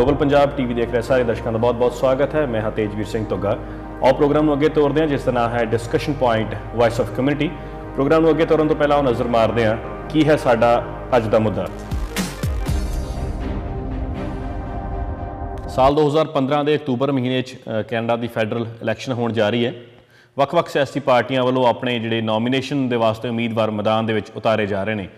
Global Punjab TV देख रहे सारे दर्शकों का बहुत बहुत स्वागत है। मैं हाँ तेजवीर सिंह तुग्गा। और प्रोग्राम को अगे तोरते हैं जिसका नाम है discussion point voice of community. Programme को अगे तोरन तो पहला नज़र मारते हैं की है साडा अज का मुद्दा। साल 2015 के अक्तूबर महीने कैनेडा की फैडरल इलैक्शन होने जा रही है। ਵੱਖ-ਵੱਖ सियासी पार्टियां वालों अपने जिहड़े नॉमीनेशन के वास्ते उम्मीदवार मैदान दे विच उतारे जा रहे हैं।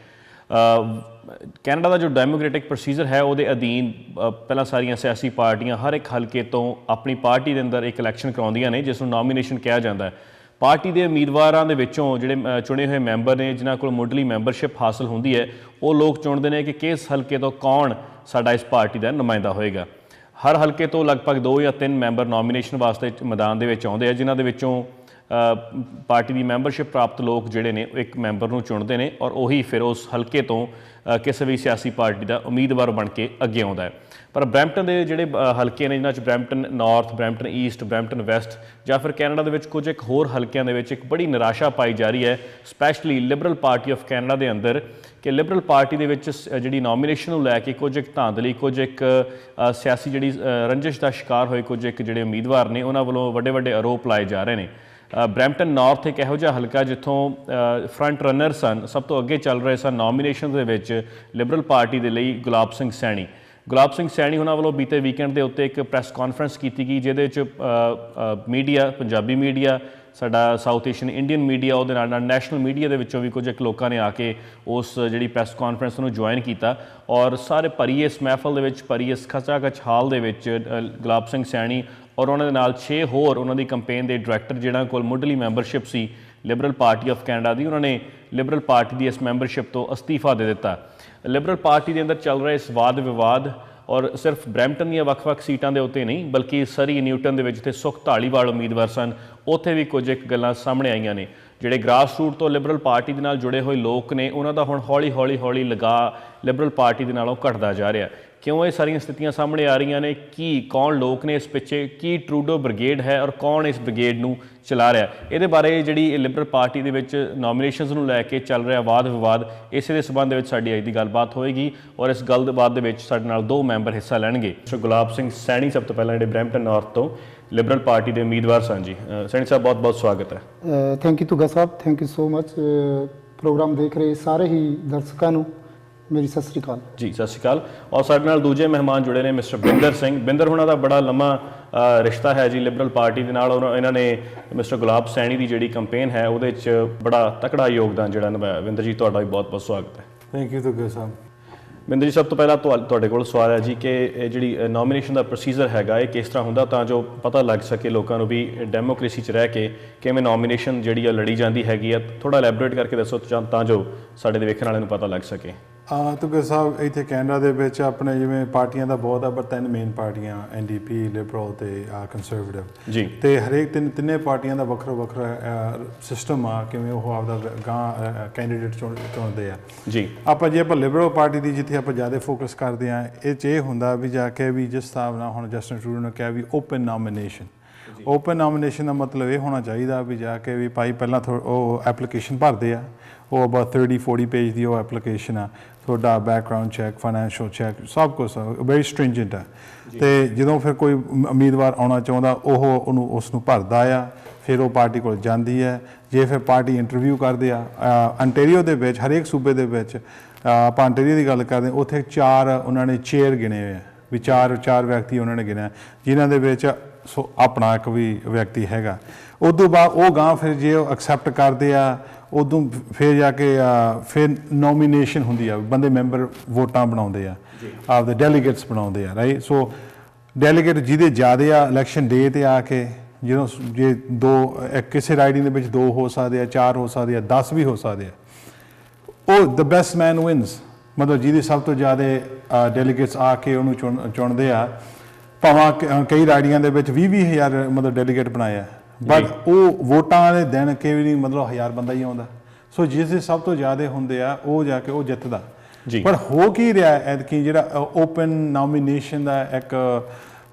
कैनेडा का जो डेमोक्रेटिक प्रोसीजर है वो अधीन पहला सारिया सियासी पार्टियां हर एक हल्के तो अपनी पार्टी के अंदर एक इलैक्शन करवाउंदियां ने जिसनूं नॉमीनेशन कहा जाता है। पार्टी के उम्मीदवारों के विचों जिहड़े चुने हुए मैंबर ने जिन्हां कोल मुढली मैंबरशिप हासिल होंदी है वो लोग चुनते हैं कि किस हल्के तो कौन साडा इस पार्टी का नुमाइंदा होएगा। हर हल्के तो लगभग 2 या 3 मैंबर नॉमीनेशन वास्ते मैदान दे विच आउंदे आ जिन्हां दे विचों पार्टी की मैंबरशिप प्राप्त लोग जोड़े ने एक मैंबर को चुनते हैं और वही फिर उस हल्के तो किसी भी सियासी पार्टी का उम्मीदवार बन के अगे आता है। पर ब्रैम्पटन के जोड़े हल्के ने जिन्होंने Brampton North, Brampton East, Brampton West या फिर कैनेडा के कुछ एक होर हल्कों के एक बड़ी निराशा पाई जा रही है, specially liberal Party of Canada के अंदर कि लिबरल पार्टी के जी नॉमीनेशन लैके कुछ एक धांधली कुछ एक सियासी जी रंजिश का शिकार होए कुछ एक जोड़े उम्मीदवार ने उन्होंने वालों वड्डे वड्डे आरोप लाए जा रहे हैं। ब्रैम्पटन नॉर्थ एक इहो जिहा हल्का जिथों फ्रंट रनर सन सब तो अगे चल रहे सन नॉमीनेशन के लिबरल पार्टी के लिए गुलाब सिंह सैनी। गुलाब सिंह सैनी उन्होंने वालों बीते वीकेंड के उत्ते एक प्रैस कॉन्फ्रेंस की गई जिहदे मीडिया पंजाबी मीडिया साडा साउथ एशियन इंडियन मीडिया वो नैशनल मीडिया के विचों भी कुछ एक लोगों ने आके उस जी प्रैस कॉन्फ्रेंस में ज्वाइन किया और सारे भरी इस महफल के भरी इस खचाखच हाल के गुलाब सिंह सैनी और उन्होंने नाल 6 होर उन्होंने कंपेन के डायरैक्टर जिन्होंने कोल मुढली मैंबरशिप सी लिबरल पार्टी ऑफ कैनेडा की उन्होंने लिबरल पार्टी की इस मैंबरशिप तो अस्तीफा दे दिता। लिबरल पार्टी के अंदर चल रहे इस वाद विवाद और सिर्फ ब्रैम्पटन दी ਵੱਖ-ਵੱਖ सीटां दे उत्ते नहीं बल्कि सरी न्यूटन दे विच ते सुख धालीवाल उम्मीदवार सन उत्थे भी कुछ एक गल्लां सामने आईयां ने। जिहड़े ग्रास रूट तो लिबरल पार्टी दे नाल जुड़े हुए लोग ने उन्हां दा हुण हौली हौली हौली लगा लिबरल पार्टी दे नालों घटदा जा रहा। क्यों ये सारियां स्थितियां सामने आ रही ने कि कौन लोग ने इस पिछे की ट्रूडो ब्रिगेड है और कौन इस ब्रिगेड नूं चला रहा। ये बारे जी लिबरल पार्टी के नॉमीनेशनस नूं लैके चल रहा वाद विवाद इस संबंध में साडी अज की गलबात होएगी और इस गलबात के साडे नाल 2 मैंबर हिस्सा लैणगे। गुलाब सिंह सैनी सब तो पहला जो ब्रैम्पटन नॉर्थ तो लिबरल पार्टी के उम्मीदवार सन जी। सैनी साहब बहुत बहुत स्वागत है। थैंक यू तुग्गा साहब, thank you so much. Programme देख रहे सारे ही दर्शकों को मेरी सत श्री अकाल जी। सत श्री अकाल। और साडे नाल दूजे मेहमान जुड़े ने मिस्टर बिंदर सिंह। बिंदर हुणां दा बड़ा लंबा रिश्ता है जी लिबरल पार्टी के नाल। इन्होंने मिस्टर गुलाब सैनी की जी कंपेन है वो बड़ा तकड़ा योगदान जोड़ा निभाया। बिंदर जी तुहाडा भी बहुत बहुत स्वागत है। थैंक यू तुग्गा साहब। बिंदर जी सब तो पहला तुहाडे कोल सवाल है जी कि जी नॉमीनेशन का प्रोसीजर हैगा ये किस तरह हुंदा तां जो पता लग सके लोगों को भी डेमोक्रेसी च रह के किवें नॉमीनेशन जी लड़ी जाती हैगी है। थोड़ा एलैबोरेट करके दसो तां जो साडे वेखण वाले नूं पता लग सके। तुग्गा साहब इत्थे कैनेडा दे विच अपने जिवें पार्टियां दा बहुत है पर 3 मेन पार्टियां NDP लिबरल ते कंजरवेटिव जी ते हरेक तिन्ने पार्टियां दा वखरा वखरा सिस्टम आ किवें ओह आपदा गां कैंडीडेट चुनदे आ जी। आपां जे आपां लिबरल पार्टी दी जिथे आपां ज़्यादा फोकस करदे आ ये हुंदा भी जाके भी जिस हिसाब नाल हुण जस्टिन ट्रूडो ने कहा भी ओपन नॉमीनेशन। ओपन नॉमीनेशन का मतलब ये होना चाहिए भी जाके भी भाई पहला एप्लीकेशन भरते आ वो अबाउट 30-40 पेज की वो एप्लीकेशन आ थोड़ा बैकग्राउंड चैक फाइनैंशियल चैक सब कुछ वेरी स्ट्रिंजेंट है। तो जो फिर कोई उम्मीदवार आना चाहता उसनू भरदा आ फिर वो पार्टी को जाती है। जे फिर पार्टी इंटरव्यू करते अंटेरियो के हरेक सूबे के आप अंटेरियो की गल करते उत्थे 4 उन्होंने चेयर गिने हुए भी 4 व्यक्ति उन्होंने गिने जिन्होंने अपना एक भी व्यक्ति हैगा। उदों बाद वो गांव फिर जे एक्सैप्ट करते उदों फिर जाके फिर नॉमीनेशन होंदी है बंदे मैंबर वोटां बनाते आपदे डेलीगेट्स बनाते राइट। सो डेलीगेट जिहदे ज़्यादा आ इलैक्शन डे ते आके जो जे 2 किसी राइडिंग दे 2 हो सकते 4 हो सकते 10 भी हो सकते वो द बेस्ट मैन विन्स मतलब जिहदी सब तो ज़्यादा डेलीगेट्स आके उन्होंने चुनते आ भावें कई राइडिंगां दे 20,000 मतलब डेलीगेट बनाए बट वो वोटां वाले दिन कई भी मतलब 1000 बंदा ही आता। सो जिस सब तो ज़्यादा होंगे वो जाके वो जितदा पर हो की रहा ऐतकी जिहड़ा ओपन नॉमीनेशन का एक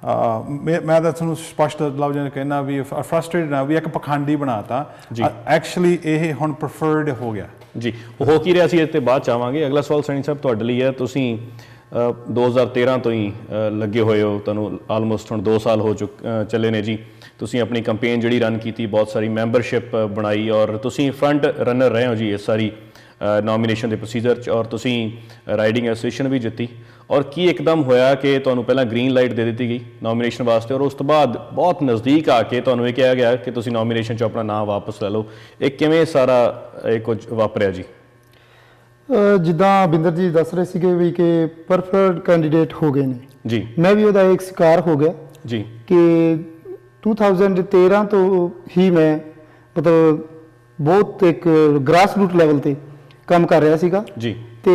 मैं तो तुहानूं स्पष्ट लफ्ज़ कहना भी फ्रस्ट्रेटेड आ भी एक पखंडी बनाता एक्चुअली ये हुण प्रेफर्ड हो गया जी। हो की रहा सी इस ते बाद चाहांगे। अगला सवाल सैनी साहब तुहाडे लई है। तुसीं 2013 ਤੋਂ ਹੀ ਲੱਗੇ ਹੋਏ ਹੋ, ਤੁਹਾਨੂੰ ਆਲਮੋਸਟ ਹੁਣ 2 ਸਾਲ ਹੋ ਚੱਲੇ ਨੇ ਜੀ। ਤੁਸੀਂ ਆਪਣੀ ਕੰਪੇਨ ਜਿਹੜੀ ਰਨ ਕੀਤੀ, ਬਹੁਤ ਸਾਰੀ ਮੈਂਬਰਸ਼ਿਪ ਬਣਾਈ ਔਰ ਤੁਸੀਂ ਫਰੰਟ ਰਨਰ ਰਹੇ ਹੋ ਜੀ ਇਸ ਸਾਰੀ ਨੋਮੀਨੇਸ਼ਨ ਦੇ ਪ੍ਰੋਸੀਜਰ 'ਚ, ਔਰ ਤੁਸੀਂ ਰਾਈਡਿੰਗ ਐਸੋਸੀਏਸ਼ਨ ਵੀ ਜਿੱਤੀ। ਔਰ ਕੀ ਇੱਕਦਮ ਹੋਇਆ ਕਿ ਤੁਹਾਨੂੰ ਪਹਿਲਾਂ ਗ੍ਰੀਨ ਲਾਈਟ ਦੇ ਦਿੱਤੀ ਗਈ ਨੋਮੀਨੇਸ਼ਨ ਵਾਸਤੇ ਔਰ ਉਸ ਤੋਂ ਬਾਅਦ ਬਹੁਤ ਨਜ਼ਦੀਕ ਆ ਕੇ ਤੁਹਾਨੂੰ ਇਹ ਕਿਹਾ ਗਿਆ ਕਿ ਤੁਸੀਂ ਨੋਮੀਨੇਸ਼ਨ 'ਚੋਂ ਆਪਣਾ ਨਾਮ ਵਾਪਸ ਲੈ ਲਓ? ਇਹ ਕਿਵੇਂ ਸਾਰਾ ਇਹ ਕੁਝ ਵਾਪਰਿਆ ਜੀ? ਜਿੱਦਾਂ ਬਿੰਦਰ ਜੀ ਦੱਸ ਰਹੇ ਸੀਗੇ ਵੀ ਕਿ ਪਰਫੈਕਟ ਕੈਂਡੀਡੇਟ ਹੋ ਗਏ ਨੇ ਜੀ, ਮੈਂ ਵੀ ਉਹਦਾ ਇੱਕ ਸ਼ਿਕਾਰ ਹੋ ਗਿਆ ਜੀ ਕਿ 2013 ਤੋਂ ਹੀ ਮੈਂ ਮਤਲਬ ਬਹੁਤ ਇੱਕ ਗ੍ਰਾਸ ਰੂਟ ਲੈਵਲ ਤੇ ਕੰਮ ਕਰ ਰਿਹਾ ਸੀਗਾ ਜੀ, ਤੇ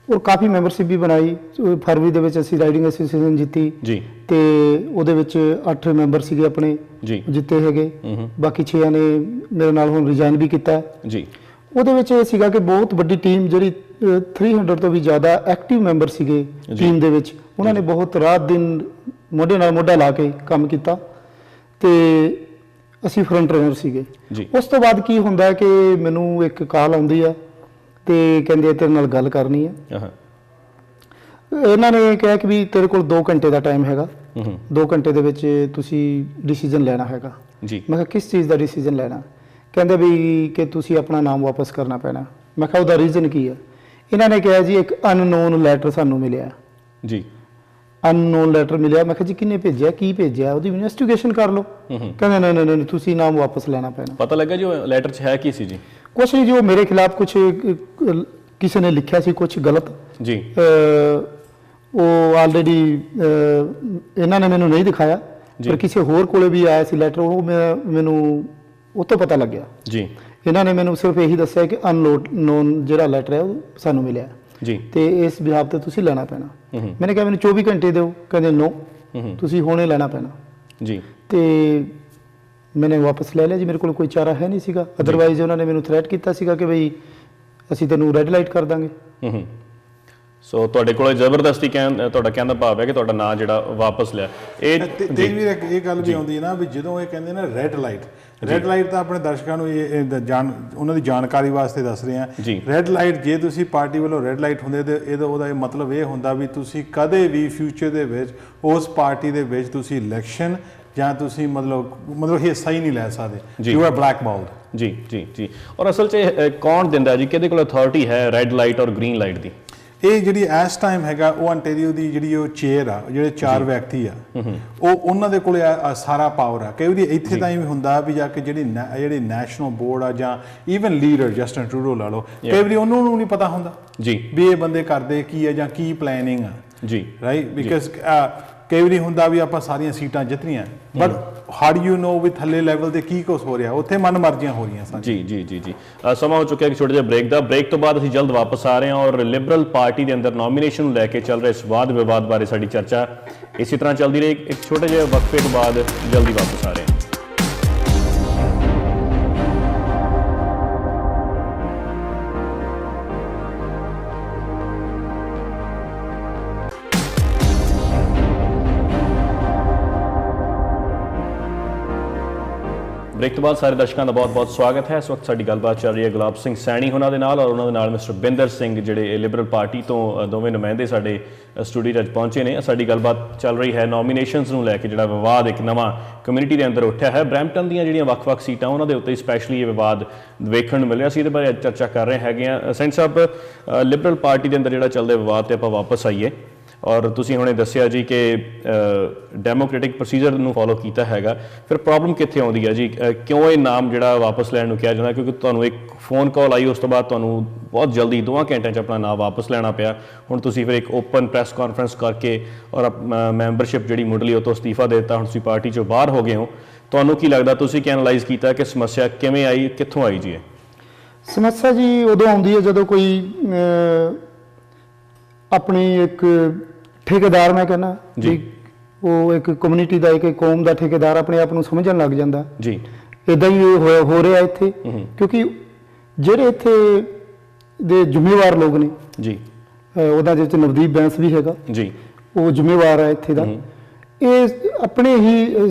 ਔਰ ਕਾਫੀ ਮੈਂਬਰਸ਼ਿਪ ਵੀ ਬਣਾਈ। ਫਰਵਰੀ ਦੇ ਵਿੱਚ ਅਸੀਂ ਰਾਈਡਿੰਗ ਐਸੋਸੀਏਸ਼ਨ ਜਿੱਤੀ ਜੀ, ਤੇ ਉਹਦੇ ਵਿੱਚ 8 ਮੈਂਬਰ ਸੀਗੇ ਆਪਣੇ ਜੀ, ਜਿੱਤੇ ਹੈਗੇ, ਬਾਕੀ 6 ਨੇ ਮੇਰੇ ਨਾਲ ਹੁਣ ਰਿਜ਼ਾਈਨ ਵੀ ਕੀਤਾ ਜੀ। ਉਹਦੇ ਵਿੱਚ ਇਹ ਸੀਗਾ ਕਿ ਬਹੁਤ ਵੱਡੀ ਟੀਮ ਜਿਹੜੀ 300 ਤੋਂ ਵੀ ਜ਼ਿਆਦਾ ਐਕਟਿਵ ਮੈਂਬਰ ਸੀਗੇ ਟੀਮ ਦੇ ਵਿੱਚ, ਉਹਨਾਂ ਨੇ ਬਹੁਤ ਰਾਤ ਦਿਨ ਮੋਢੇ ਨਾਲ ਮੋਢਾ ਲਾ ਕੇ ਕੰਮ ਕੀਤਾ ਤੇ ਅਸੀਂ ਫਰੰਟ ਰਨਰ ਸੀਗੇ ਜੀ। ਉਸ ਤੋਂ ਬਾਅਦ ਕੀ ਹੁੰਦਾ ਹੈ ਕਿ ਮੈਨੂੰ ਇੱਕ ਕਾਲ ਆਉਂਦੀ ਆ ਤੇ ਕਹਿੰਦੇ ਤੇਰੇ ਨਾਲ ਗੱਲ ਕਰਨੀ ਹੈ। ਇਹਨਾਂ ਨੇ ਕਿਹਾ ਕਿ ਵੀ ਤੇਰੇ ਕੋਲ 2 ਘੰਟੇ ਦਾ ਟਾਈਮ ਹੈਗਾ, 2 ਘੰਟੇ ਦੇ ਵਿੱਚ ਤੁਸੀਂ ਡਿਸੀਜਨ ਲੈਣਾ ਹੈਗਾ ਜੀ। ਮੈਂ ਕਿਹਾ ਕਿਸ ਚੀਜ਼ ਦਾ ਡਿਸੀਜਨ ਲੈਣਾ? ਕਹਿੰਦੇ ਵੀ ਕਿ ਤੁਸੀਂ ਆਪਣਾ ਨਾਮ ਵਾਪਸ ਕਰਨਾ ਪੈਣਾ। ਮੈਂ ਕਿਹਾ ਉਹਦਾ ਰੀਜ਼ਨ ਕੀ ਹੈ? ਇਹਨਾਂ ਨੇ ਕਿਹਾ ਜੀ ਇੱਕ ਅਨਨੋਨ ਲੈਟਰ ਸਾਨੂੰ ਮਿਲਿਆ ਜੀ। ਅਨਨੋਨ ਲੈਟਰ ਮਿਲਿਆ। ਮੈਂ ਕਿਹਾ ਜੀ ਕਿਹਨੇ ਭੇਜਿਆ, ਕੀ ਭੇਜਿਆ, ਉਹਦੀ ਇਨਵੈਸਟੀਗੇਸ਼ਨ ਕਰ ਲਓ। ਕਹਿੰਦੇ ਨਹੀਂ ਤੁਸੀਂ ਨਾਮ ਵਾਪਸ ਲੈਣਾ ਪੈਣਾ। ਪਤਾ ਲੱਗਾ ਜੀ ਉਹ ਲੈਟਰ 'ਚ ਹੈ ਕੀ ਸੀ ਜੀ? ਕੁਛ ਨਹੀਂ ਜੀ, ਉਹ ਮੇਰੇ ਖਿਲਾਫ ਕੁਛ ਕਿਸੇ ਨੇ ਲਿਖਿਆ ਸੀ ਕੁਛ ਗਲਤ ਜੀ। ਉਹ ਆਲਰੇਡੀ ਇਹਨਾਂ ਨੇ ਮੈਨੂੰ ਨਹੀਂ ਦਿਖਾਇਆ, ਪਰ ਕਿਸੇ ਹੋਰ ਕੋਲੇ ਵੀ ਆਇਆ ਸੀ ਲੈਟਰ, ਉਹ ਮੈਨੂੰ ਉਹ ਤੋਂ ਪਤਾ ਲੱਗਿਆ ਜੀ। ਇਹਨਾਂ ਨੇ ਮੈਨੂੰ ਸਿਰਫ ਇਹੀ ਦੱਸਿਆ ਕਿ ਅਨਨੋਨ ਜਿਹੜਾ ਲੈਟਰ ਹੈ ਉਹ ਸਾਨੂੰ ਮਿਲਿਆ ਜੀ, ਤੇ ਇਸ ਬਿਹਾਫ ਤੇ ਤੁਸੀਂ ਲੈਣਾ ਪੈਣਾ। ਮੈंने ਕਿਹਾ ਮੈਨੂੰ 24 ਘੰਟੇ ਦਿਓ। ਕਹਿੰਦੇ ਨੋ, ਤੁਸੀਂ ਹੁਣੇ ਲੈਣਾ ਪੈਣਾ ਜੀ। ਤੇ ਮੈंने ਵਾਪਸ ਲੈ ਲਿਆ ਜੀ, ਮੇਰੇ ਕੋਲ ਕੋਈ ਚਾਰਾ ਹੈ ਨਹੀਂ ਸੀਗਾ। ਅਦਰਵਾਈਜ਼ ਉਹਨਾਂ ਨੇ ਮੈਨੂੰ ਥ੍ਰੈਟ ਕੀਤਾ ਸੀਗਾ ਕਿ ਬਈ ਅਸੀਂ ਤੈਨੂੰ ਰੈੱਡ ਲਾਈਟ ਕਰ ਦਾਂਗੇ। ਸੋ ਤੁਹਾਡੇ ਕੋਲ ਜ਼ਬਰਦਸਤੀ ਤੁਹਾਡਾ ਕਹਿਣ ਦਾ ਭਾਵ ਹੈ ਕਿ ਤੁਹਾਡਾ ਨਾਂ ਜਿਹੜਾ ਵਾਪਸ ਲਿਆ। ਇਹ ਤੇ ਵੀ ਇਹ ਗੱਲ ਵੀ ਆਉਂਦੀ ਹੈ ਨਾ ਵੀ ਜਦੋਂ ਇਹ ਕਹਿੰਦੇ ਨਾ ਰੈੱਡ ਲਾਈਟ ਤਾਂ ਆਪਣੇ ਦਰਸ਼ਕਾਂ ਨੂੰ ਉਹਨਾਂ ਦੀ ਜਾਣਕਾਰੀ ਵਾਸਤੇ ਦੱਸ ਰਹੇ ਆ। ਰੈੱਡ ਲਾਈਟ, ਜੇ ਤੁਸੀਂ ਪਾਰਟੀ ਵੱਲੋਂ ਰੈੱਡ ਲਾਈਟ ਹੁੰਦੇ ਤੇ ਉਹਦਾ ਇਹ ਮਤਲਬ ਇਹ ਹੁੰਦਾ ਵੀ ਤੁਸੀਂ ਕਦੇ ਵੀ ਫਿਊਚਰ ਦੇ ਵਿੱਚ ਉਸ ਪਾਰਟੀ ਦੇ ਵਿੱਚ ਤੁਸੀਂ ਇਲੈਕਸ਼ਨ ਜਾਂ ਤੁਸੀਂ ਮਤਲਬ ਹਿੱਸਾ ਹੀ ਨਹੀਂ ਲੈ ਸਕਦੇ। You are blackballed. ਜੀ ਜੀ ਜੀ। ਔਰ ਅਸਲ 'ਚ ਕੌਣ ਦਿੰਦਾ ਜੀ, ਕਿਹਦੇ ਕੋਲ ਅਥਾਰਟੀ ਹੈ ਰੈੱਡ ਲਾਈਟ ਔਰ ਗ੍ਰੀਨ ਲਾਈਟ ਦੀ? ਇਹ ਜਿਹੜੀ ਇਸ ਟਾਈਮ ਹੈਗਾ ਉਹ ਅੰਟੇਰੀਓ ਦੀ ਜਿਹੜੀ ਉਹ ਚੇਅਰ ਆ, ਜਿਹੜੇ 4 ਵਿਅਕਤੀ ਆ, ਉਹਨਾਂ ਦੇ ਕੋਲ ਸਾਰਾ ਪਾਵਰ ਆ। ਕਈ ਵਾਰੀ ਇੱਥੇ ਤਾਂ ਵੀ ਹੁੰਦਾ ਵੀ ਜਾ ਕੇ ਜਿਹੜੀ ਨੈਸ਼ਨਲ ਬੋਰਡ ਆ ਜਾਂ ਈਵਨ ਲੀਡਰ ਜਸਟਿਨ ਟਰੂਡੋ ਲਾ ਲਓ, ਕਈ ਵਾਰੀ ਉਹਨੂੰ ਨਹੀਂ ਪਤਾ ਹੁੰਦਾ ਜੀ ਵੀ ਇਹ ਬੰਦੇ ਕਰਦੇ ਕੀ ਆ ਜਾਂ ਕੀ ਪਲੈਨਿੰਗ ਆ ਜੀ, ਰਾਈਟ? ਬਿਕਾਜ਼ ਕਈ ਵਾਰੀ ਹੁੰਦਾ ਵੀ ਆਪਾਂ ਸਾਰੀਆਂ ਸੀਟਾਂ ਜਿੱਤਣੀਆਂ, but how do you know we ਥੱਲੇ ਲੈਵਲ ਤੇ ਕੀ ਕੁਛ ਹੋ ਰਿਹਾ, ਉੱਥੇ ਮਨ ਮਰਜ਼ੀਆਂ ਹੋ ਰਹੀਆਂ ਸਾਰੀਆਂ। ਜੀ ਜੀ ਜੀ ਜੀ। ਸਮਾਂ ਹੋ ਚੁੱਕਿਆ ਕਿ ਛੋਟੇ ਜਿਹੇ ਬ੍ਰੇਕ ਦਾ। ਬ੍ਰੇਕ ਤੋਂ ਬਾਅਦ ਅਸੀਂ ਜਲਦ ਵਾਪਸ ਆ ਰਹੇ ਹਾਂ ਔਰ ਲਿਬਰਲ ਪਾਰਟੀ ਦੇ ਅੰਦਰ ਨੋਮੀਨੇਸ਼ਨ ਨੂੰ ਲੈ ਕੇ ਚੱਲ ਰਹੇ ਇਸ ਵਾਦ ਵਿਵਾਦ ਬਾਰੇ ਸਾਡੀ ਚਰਚਾ ਇਸੇ ਤਰ੍ਹਾਂ ਚੱਲਦੀ ਰਹੀ। ਇੱਕ ਛੋਟੇ ਜਿਹੇ ਵਕਫੇ ਤੋਂ ਬਾਅਦ ਜਲਦੀ ਵਾਪਸ ਆ ਰਹੇ ਹਾਂ। ਬ੍ਰੇਕ ਤੋਂ ਬਾਅਦ ਸਾਰੇ ਦਰਸ਼ਕਾਂ ਦਾ ਬਹੁਤ-ਬਹੁਤ ਸਵਾਗਤ ਹੈ। ਇਸ ਵਕਤ ਸਾਡੀ ਗੱਲਬਾਤ ਚੱਲ ਰਹੀ ਹੈ ਗੁਲਾਬ ਸਿੰਘ ਸੈਣੀ ਉਹਨਾਂ ਦੇ ਨਾਲ ਔਰ ਉਹਨਾਂ ਦੇ ਨਾਲ ਮਿਸਟਰ ਬਿੰਦਰ ਸਿੰਘ ਜਿਹੜੇ ਲਿਬਰਲ ਪਾਰਟੀ ਤੋਂ ਦੋਵੇਂ ਨੁਮਾਇੰਦੇ ਸਾਡੇ ਸਟੂਡੀਓ 'ਚ ਅੱਜ ਪਹੁੰਚੇ ਨੇ। ਸਾਡੀ ਗੱਲਬਾਤ ਚੱਲ ਰਹੀ ਹੈ ਨੋਮੀਨੇਸ਼ਨਸ ਨੂੰ ਲੈ ਕੇ, ਜਿਹੜਾ ਵਿਵਾਦ ਇੱਕ ਨਵਾਂ ਕਮਿਊਨਿਟੀ ਦੇ ਅੰਦਰ ਉੱਠਿਆ ਹੈ। ਬਰੈਂਪਟਨ ਦੀਆਂ ਜਿਹੜੀਆਂ ਵੱਖ-ਵੱਖ ਸੀਟਾਂ ਉਹਨਾਂ ਦੇ ਉੱਤੇ ਸਪੈਸ਼ਲੀ ਇਹ ਵਿਵਾਦ ਵੇਖਣ ਨੂੰ ਮਿਲ ਰਿਹਾ ਸੀ। ਇਹਦੇ ਬਾਰੇ ਚਰਚਾ ਕਰ ਰਹੇ ਹੈਗੇ ਹਾਂ। ਸੈਂਟ ਸਾਹਿਬ, ਲਿਬਰਲ ਪਾਰਟੀ ਦੇ ਅੰਦਰ ਜਿਹੜਾ ਚੱਲਦਾ ਵਿਵਾਦ ਤੇ ਆਪਾਂ ਵਾਪਸ ਆਈਏ ਔਰ ਤੁਸੀਂ ਹੁਣੇ ਦੱਸਿਆ ਜੀ ਕਿ ਡੈਮੋਕ੍ਰੈਟਿਕ ਪ੍ਰੋਸੀਜਰ ਨੂੰ ਫੋਲੋ ਕੀਤਾ ਹੈਗਾ, ਫਿਰ ਪ੍ਰੋਬਲਮ ਕਿੱਥੇ ਆਉਂਦੀ ਹੈ ਜੀ? ਕਿਉਂ ਇਹ ਨਾਮ ਜਿਹੜਾ ਵਾਪਸ ਲੈਣ ਨੂੰ ਕਿਹਾ ਜਾਂਦਾ? ਕਿਉਂਕਿ ਤੁਹਾਨੂੰ ਇੱਕ ਫੋਨ ਕਾਲ ਆਈ, ਉਸ ਤੋਂ ਬਾਅਦ ਤੁਹਾਨੂੰ ਬਹੁਤ ਜਲਦੀ 2 ਘੰਟਿਆਂ 'ਚ ਆਪਣਾ ਨਾਮ ਵਾਪਸ ਲੈਣਾ ਪਿਆ। ਹੁਣ ਤੁਸੀਂ ਫਿਰ ਇੱਕ ਓਪਨ ਪ੍ਰੈਸ ਕਾਨਫਰੰਸ ਕਰਕੇ ਔਰ ਮੈਂਬਰਸ਼ਿਪ ਜਿਹੜੀ ਮੁੱਢਲੀ ਉਹ ਤੋਂ ਅਸਤੀਫਾ ਦੇ ਦਿੱਤਾ, ਹੁਣ ਤੁਸੀਂ ਪਾਰਟੀ 'ਚੋਂ ਬਾਹਰ ਹੋ ਗਏ ਹੋ। ਤੁਹਾਨੂੰ ਕੀ ਲੱਗਦਾ, ਤੁਸੀਂ ਕੀ ਐਨਾਲਾਈਜ਼ ਕੀਤਾ ਕਿ ਸਮੱਸਿਆ ਕਿਵੇਂ ਆਈ, ਕਿੱਥੋਂ ਆਈ ਜੀ? ਇਹ ਸਮੱਸਿਆ ਜੀ ਉਦੋਂ ਆਉਂਦੀ ਹੈ ਜਦੋਂ ਕੋਈ ਆਪਣੀ ਇੱਕ ਠੇਕੇਦਾਰ, ਮੈਂ ਕਹਿੰਦਾ ਜੀ, ਉਹ ਇੱਕ ਕਮਿਊਨਿਟੀ ਦਾ, ਇੱਕ ਕੌਮ ਦਾ ਠੇਕੇਦਾਰ ਆਪਣੇ ਆਪ ਨੂੰ ਸਮਝਣ ਲੱਗ ਜਾਂਦਾ ਜੀ। ਇਦਾਂ ਹੀ ਹੋ ਰਿਹਾ ਇੱਥੇ, ਕਿਉਂਕਿ ਜਿਹੜੇ ਇੱਥੇ ਦੇ ਜ਼ਿੰਮੇਵਾਰ ਲੋਕ ਨੇ ਜੀ, ਉਹਦਾ ਜਿਹਦੇ 'ਚ ਨਵਦੀਪ ਬੈਂਸ ਵੀ ਹੈਗਾ ਜੀ, ਉਹ ਜ਼ਿੰਮੇਵਾਰ ਹੈ ਇੱਥੇ ਦਾ। ਇਹ ਆਪਣੇ ਹੀ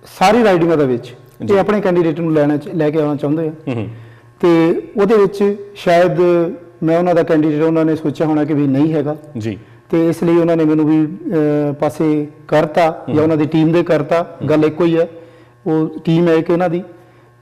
ਸਾਰੀ ਰਾਈਡਿੰਗਾਂ ਦੇ ਵਿੱਚ ਇਹ ਆਪਣੇ ਕੈਂਡੀਡੇਟ ਨੂੰ ਲੈ ਕੇ ਆਉਣਾ ਚਾਹੁੰਦੇ ਆ ਤੇ ਉਹਦੇ ਵਿੱਚ ਸ਼ਾਇਦ ਮੈਂ ਉਹਨਾਂ ਦਾ ਕੈਂਡੀਡੇਟ ਉਹਨਾਂ ਨੇ ਸੋਚਿਆ ਹੋਣਾ ਕਿ ਵੀ ਨਹੀਂ ਹੈਗਾ ਜੀ, ਤੇ ਇਸ ਲਈ ਉਹਨਾਂ ਨੇ ਮੈਨੂੰ ਵੀ ਪਾਸੇ ਕਰਤਾ ਜਾਂ ਉਹਨਾਂ ਦੀ ਟੀਮ ਦੇ ਕਰਤਾ। ਗੱਲ ਇੱਕੋ ਹੀ ਹੈ, ਉਹ ਟੀਮ ਹੈ ਕਿ ਇਹਨਾਂ ਦੀ,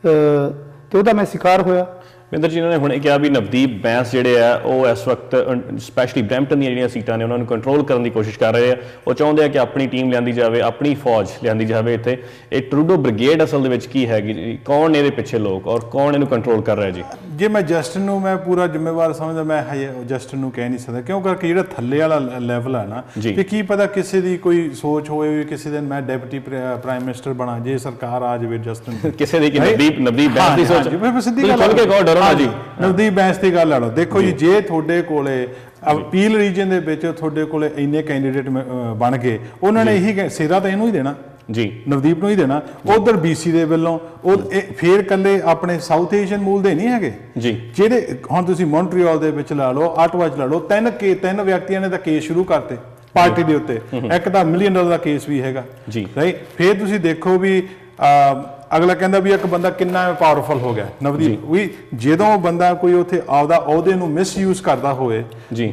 ਤੇ ਉਹਦਾ ਮੈਂ ਸ਼ਿਕਾਰ ਹੋਇਆ। ਮਹਿੰਦਰ ਜੀ, ਇਹਨਾਂ ਨੇ ਹੁਣੇ ਕਿਹਾ ਵੀ ਨਵਦੀਪ ਬੈਂਸ ਜਿਹੜੇ ਆ ਉਹ ਇਸ ਵਕਤ ਸਪੈਸ਼ਲੀ ਬਰੈਂਪਟਨ ਦੀਆਂ ਜਿਹੜੀਆਂ ਸੀਟਾਂ ਨੇ ਉਹਨਾਂ ਨੂੰ ਕੰਟਰੋਲ ਕਰਨ ਦੀ ਕੋਸ਼ਿਸ਼ ਕਰ ਰਹੇ ਆ। ਉਹ ਚਾਹੁੰਦੇ ਆ ਕਿ ਆਪਣੀ ਟੀਮ ਲਿਆਂਦੀ ਜਾਵੇ, ਆਪਣੀ ਫੌਜ ਲਿਆਂਦੀ ਜਾਵੇ ਇੱਥੇ। ਇਹ ਟਰੂਡੋ ਬ੍ਰਿਗੇਡ ਅਸਲ ਦੇ ਵਿੱਚ ਕੀ ਹੈਗੀ ਜੀ? ਕੌਣ ਨੇ ਇਹਦੇ ਪਿੱਛੇ ਲੋਕ ਔਰ ਕੌਣ ਇਹਨੂੰ ਕੰਟਰੋਲ ਕਰ ਰਿਹਾ ਜੀ? ਜੇ ਮੈਂ ਜਸਟਿਨ ਨੂੰ ਮੈਂ ਪੂਰਾ ਜ਼ਿੰਮੇਵਾਰ ਸਮਝਦਾ, ਮੈਂ ਜਸਟਿਨ ਨੂੰ ਕਹਿ ਨਹੀਂ ਸਕਦਾ, ਕਿਉਂ ਕਰਕੇ ਜਿਹੜਾ ਥੱਲੇ ਵਾਲਾ ਲੈਵਲ ਹੈ ਨਾ, ਕਿ ਕੀ ਪਤਾ ਕਿਸੇ ਦੀ ਕੋਈ ਸੋਚ ਹੋਵੇ ਕਿਸੇ ਦਿਨ ਮੈਂ ਡਿਪਟੀ ਪ੍ਰਾਈਮ ਮਿਨਿਸਟਰ ਬਣਾ ਜੇ ਸਰਕਾਰ ਆ ਜਾਵੇ ਜਸਟਿਨ ਕਿਸੇ ਦੀ ਨਵਦੀਪ ਬੈਂਸ ਦੀ ਸੋਚ। ਸਿੱਧੀ ਗੱਲ ਜੀ, ਨਵਦੀਪ ਬੈਂਸ ਦੀ ਗੱਲ ਲਾ ਲਓ। ਦੇਖੋ ਜੀ, ਜੇ ਤੁਹਾਡੇ ਕੋਲੇ ਅਪੀਲ ਰੀਜਨ ਦੇ ਵਿੱਚ ਤੁਹਾਡੇ ਕੋਲੇ ਇੰਨੇ ਕੈਂਡੀਡੇਟ ਬਣ ਗਏ, ਉਹਨਾਂ ਨੇ ਇਹੀ ਸਿਰਾ ਤਾਂ ਇਹਨੂੰ ਹੀ ਦੇਣਾ ਜੀ, ਨਵਦੀਪ ਨੂੰ ਹੀ ਦੇਣਾ। ਉਧਰ BC ਦੇ ਵੱਲੋਂ ਫੇਰ ਕੱਲੇ ਆਪਣੇ ਸਾਊਥ ਏਸ਼ੀਅਨ ਮੂਲ ਦੇ ਨਹੀਂ ਹੈਗੇ ਜੀ, ਜਿਹੜੇ ਹੁਣ ਤੁਸੀਂ ਮੌਂਟਰੀਅਲ ਦੇ ਵਿੱਚ ਲਾ ਲਓ, ਆਟਵਾ ਚ ਲਾ ਲਓ, ਤਿੰਨ ਵਿਅਕਤੀਆਂ ਨੇ ਤਾਂ ਕੇਸ ਸ਼ੁਰੂ ਕਰਤੇ ਪਾਰਟੀ ਦੇ ਉੱਤੇ। ਇੱਕ ਤਾਂ $1 ਮਿਲੀਅਨ ਦਾ ਕੇਸ ਵੀ ਹੈਗਾ ਜੀ, ਰਾਈਟ। ਫੇਰ ਤੁਸੀਂ ਦੇਖੋ ਵੀ ਅਗਲਾ ਕਹਿੰਦਾ ਵੀ ਇੱਕ ਬੰਦਾ ਕਿੰਨਾ ਪਾਵਰਫੁਲ ਹੋ ਗਿਆ ਨਵਦੀਪ ਵੀ, ਜਦੋਂ ਬੰਦਾ ਕੋਈ ਉੱਥੇ ਆਪਦਾ ਅਹੁਦੇ ਨੂੰ ਮਿਸਯੂਜ਼ ਕਰਦਾ ਹੋਵੇ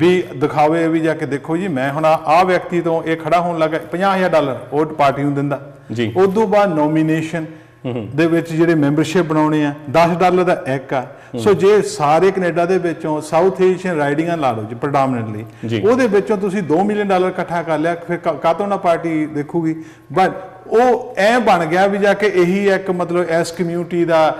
ਵੀ ਦਿਖਾਵੇ ਵੀ ਜਾ ਕੇ ਦੇਖੋ ਜੀ ਮੈਂ ਹੁਣ ਆਹ ਵਿਅਕਤੀ ਤੋਂ ਇਹ ਖੜਾ ਹੋਣ ਲੱਗਾ, $50,000 ਉਹ ਪਾਰਟੀ ਨੂੰ ਦਿੰਦਾ ਜੀ। ਉਸ ਤੋਂ ਬਾਅਦ ਨੋਮੀਨੇਸ਼ਨ ਦੇ ਵਿੱਚ ਜਿਹੜੇ ਮੈਂਬਰਸ਼ਿਪ ਬਣਾਉਣੇ ਆ $10 ਦਾ ਇੱਕ ਆ। ਸੋ ਜੇ ਸਾਰੇ ਕੈਨੇਡਾ ਦੇ ਵਿੱਚੋਂ ਸਾਊਥ ਏਸ਼ੀਅਨ ਰਾਈਡਿੰਗਾਂ ਲਾ ਲਓ ਜੀ ਪ੍ਰਡੋਮੀਨੈਂਟਲੀ, ਉਹਦੇ ਵਿੱਚੋਂ ਤੁਸੀਂ $2 ਮਿਲੀਅਨ ਇਕੱਠਾ ਕਰ ਲਿਆ, ਫਿਰ ਕਾਹਤੋਂ ਨਾ ਪਾਰਟੀ ਦੇਖੂਗੀ। ਬਟ ਉਹ ਐ ਬਣ ਗਿਆ ਵੀ ਜਾ ਕੇ ਇਹੀ ਇੱਕ ਮਤਲਬ ਇਸ ਕਮਿਊਨਿਟੀ ਦਾ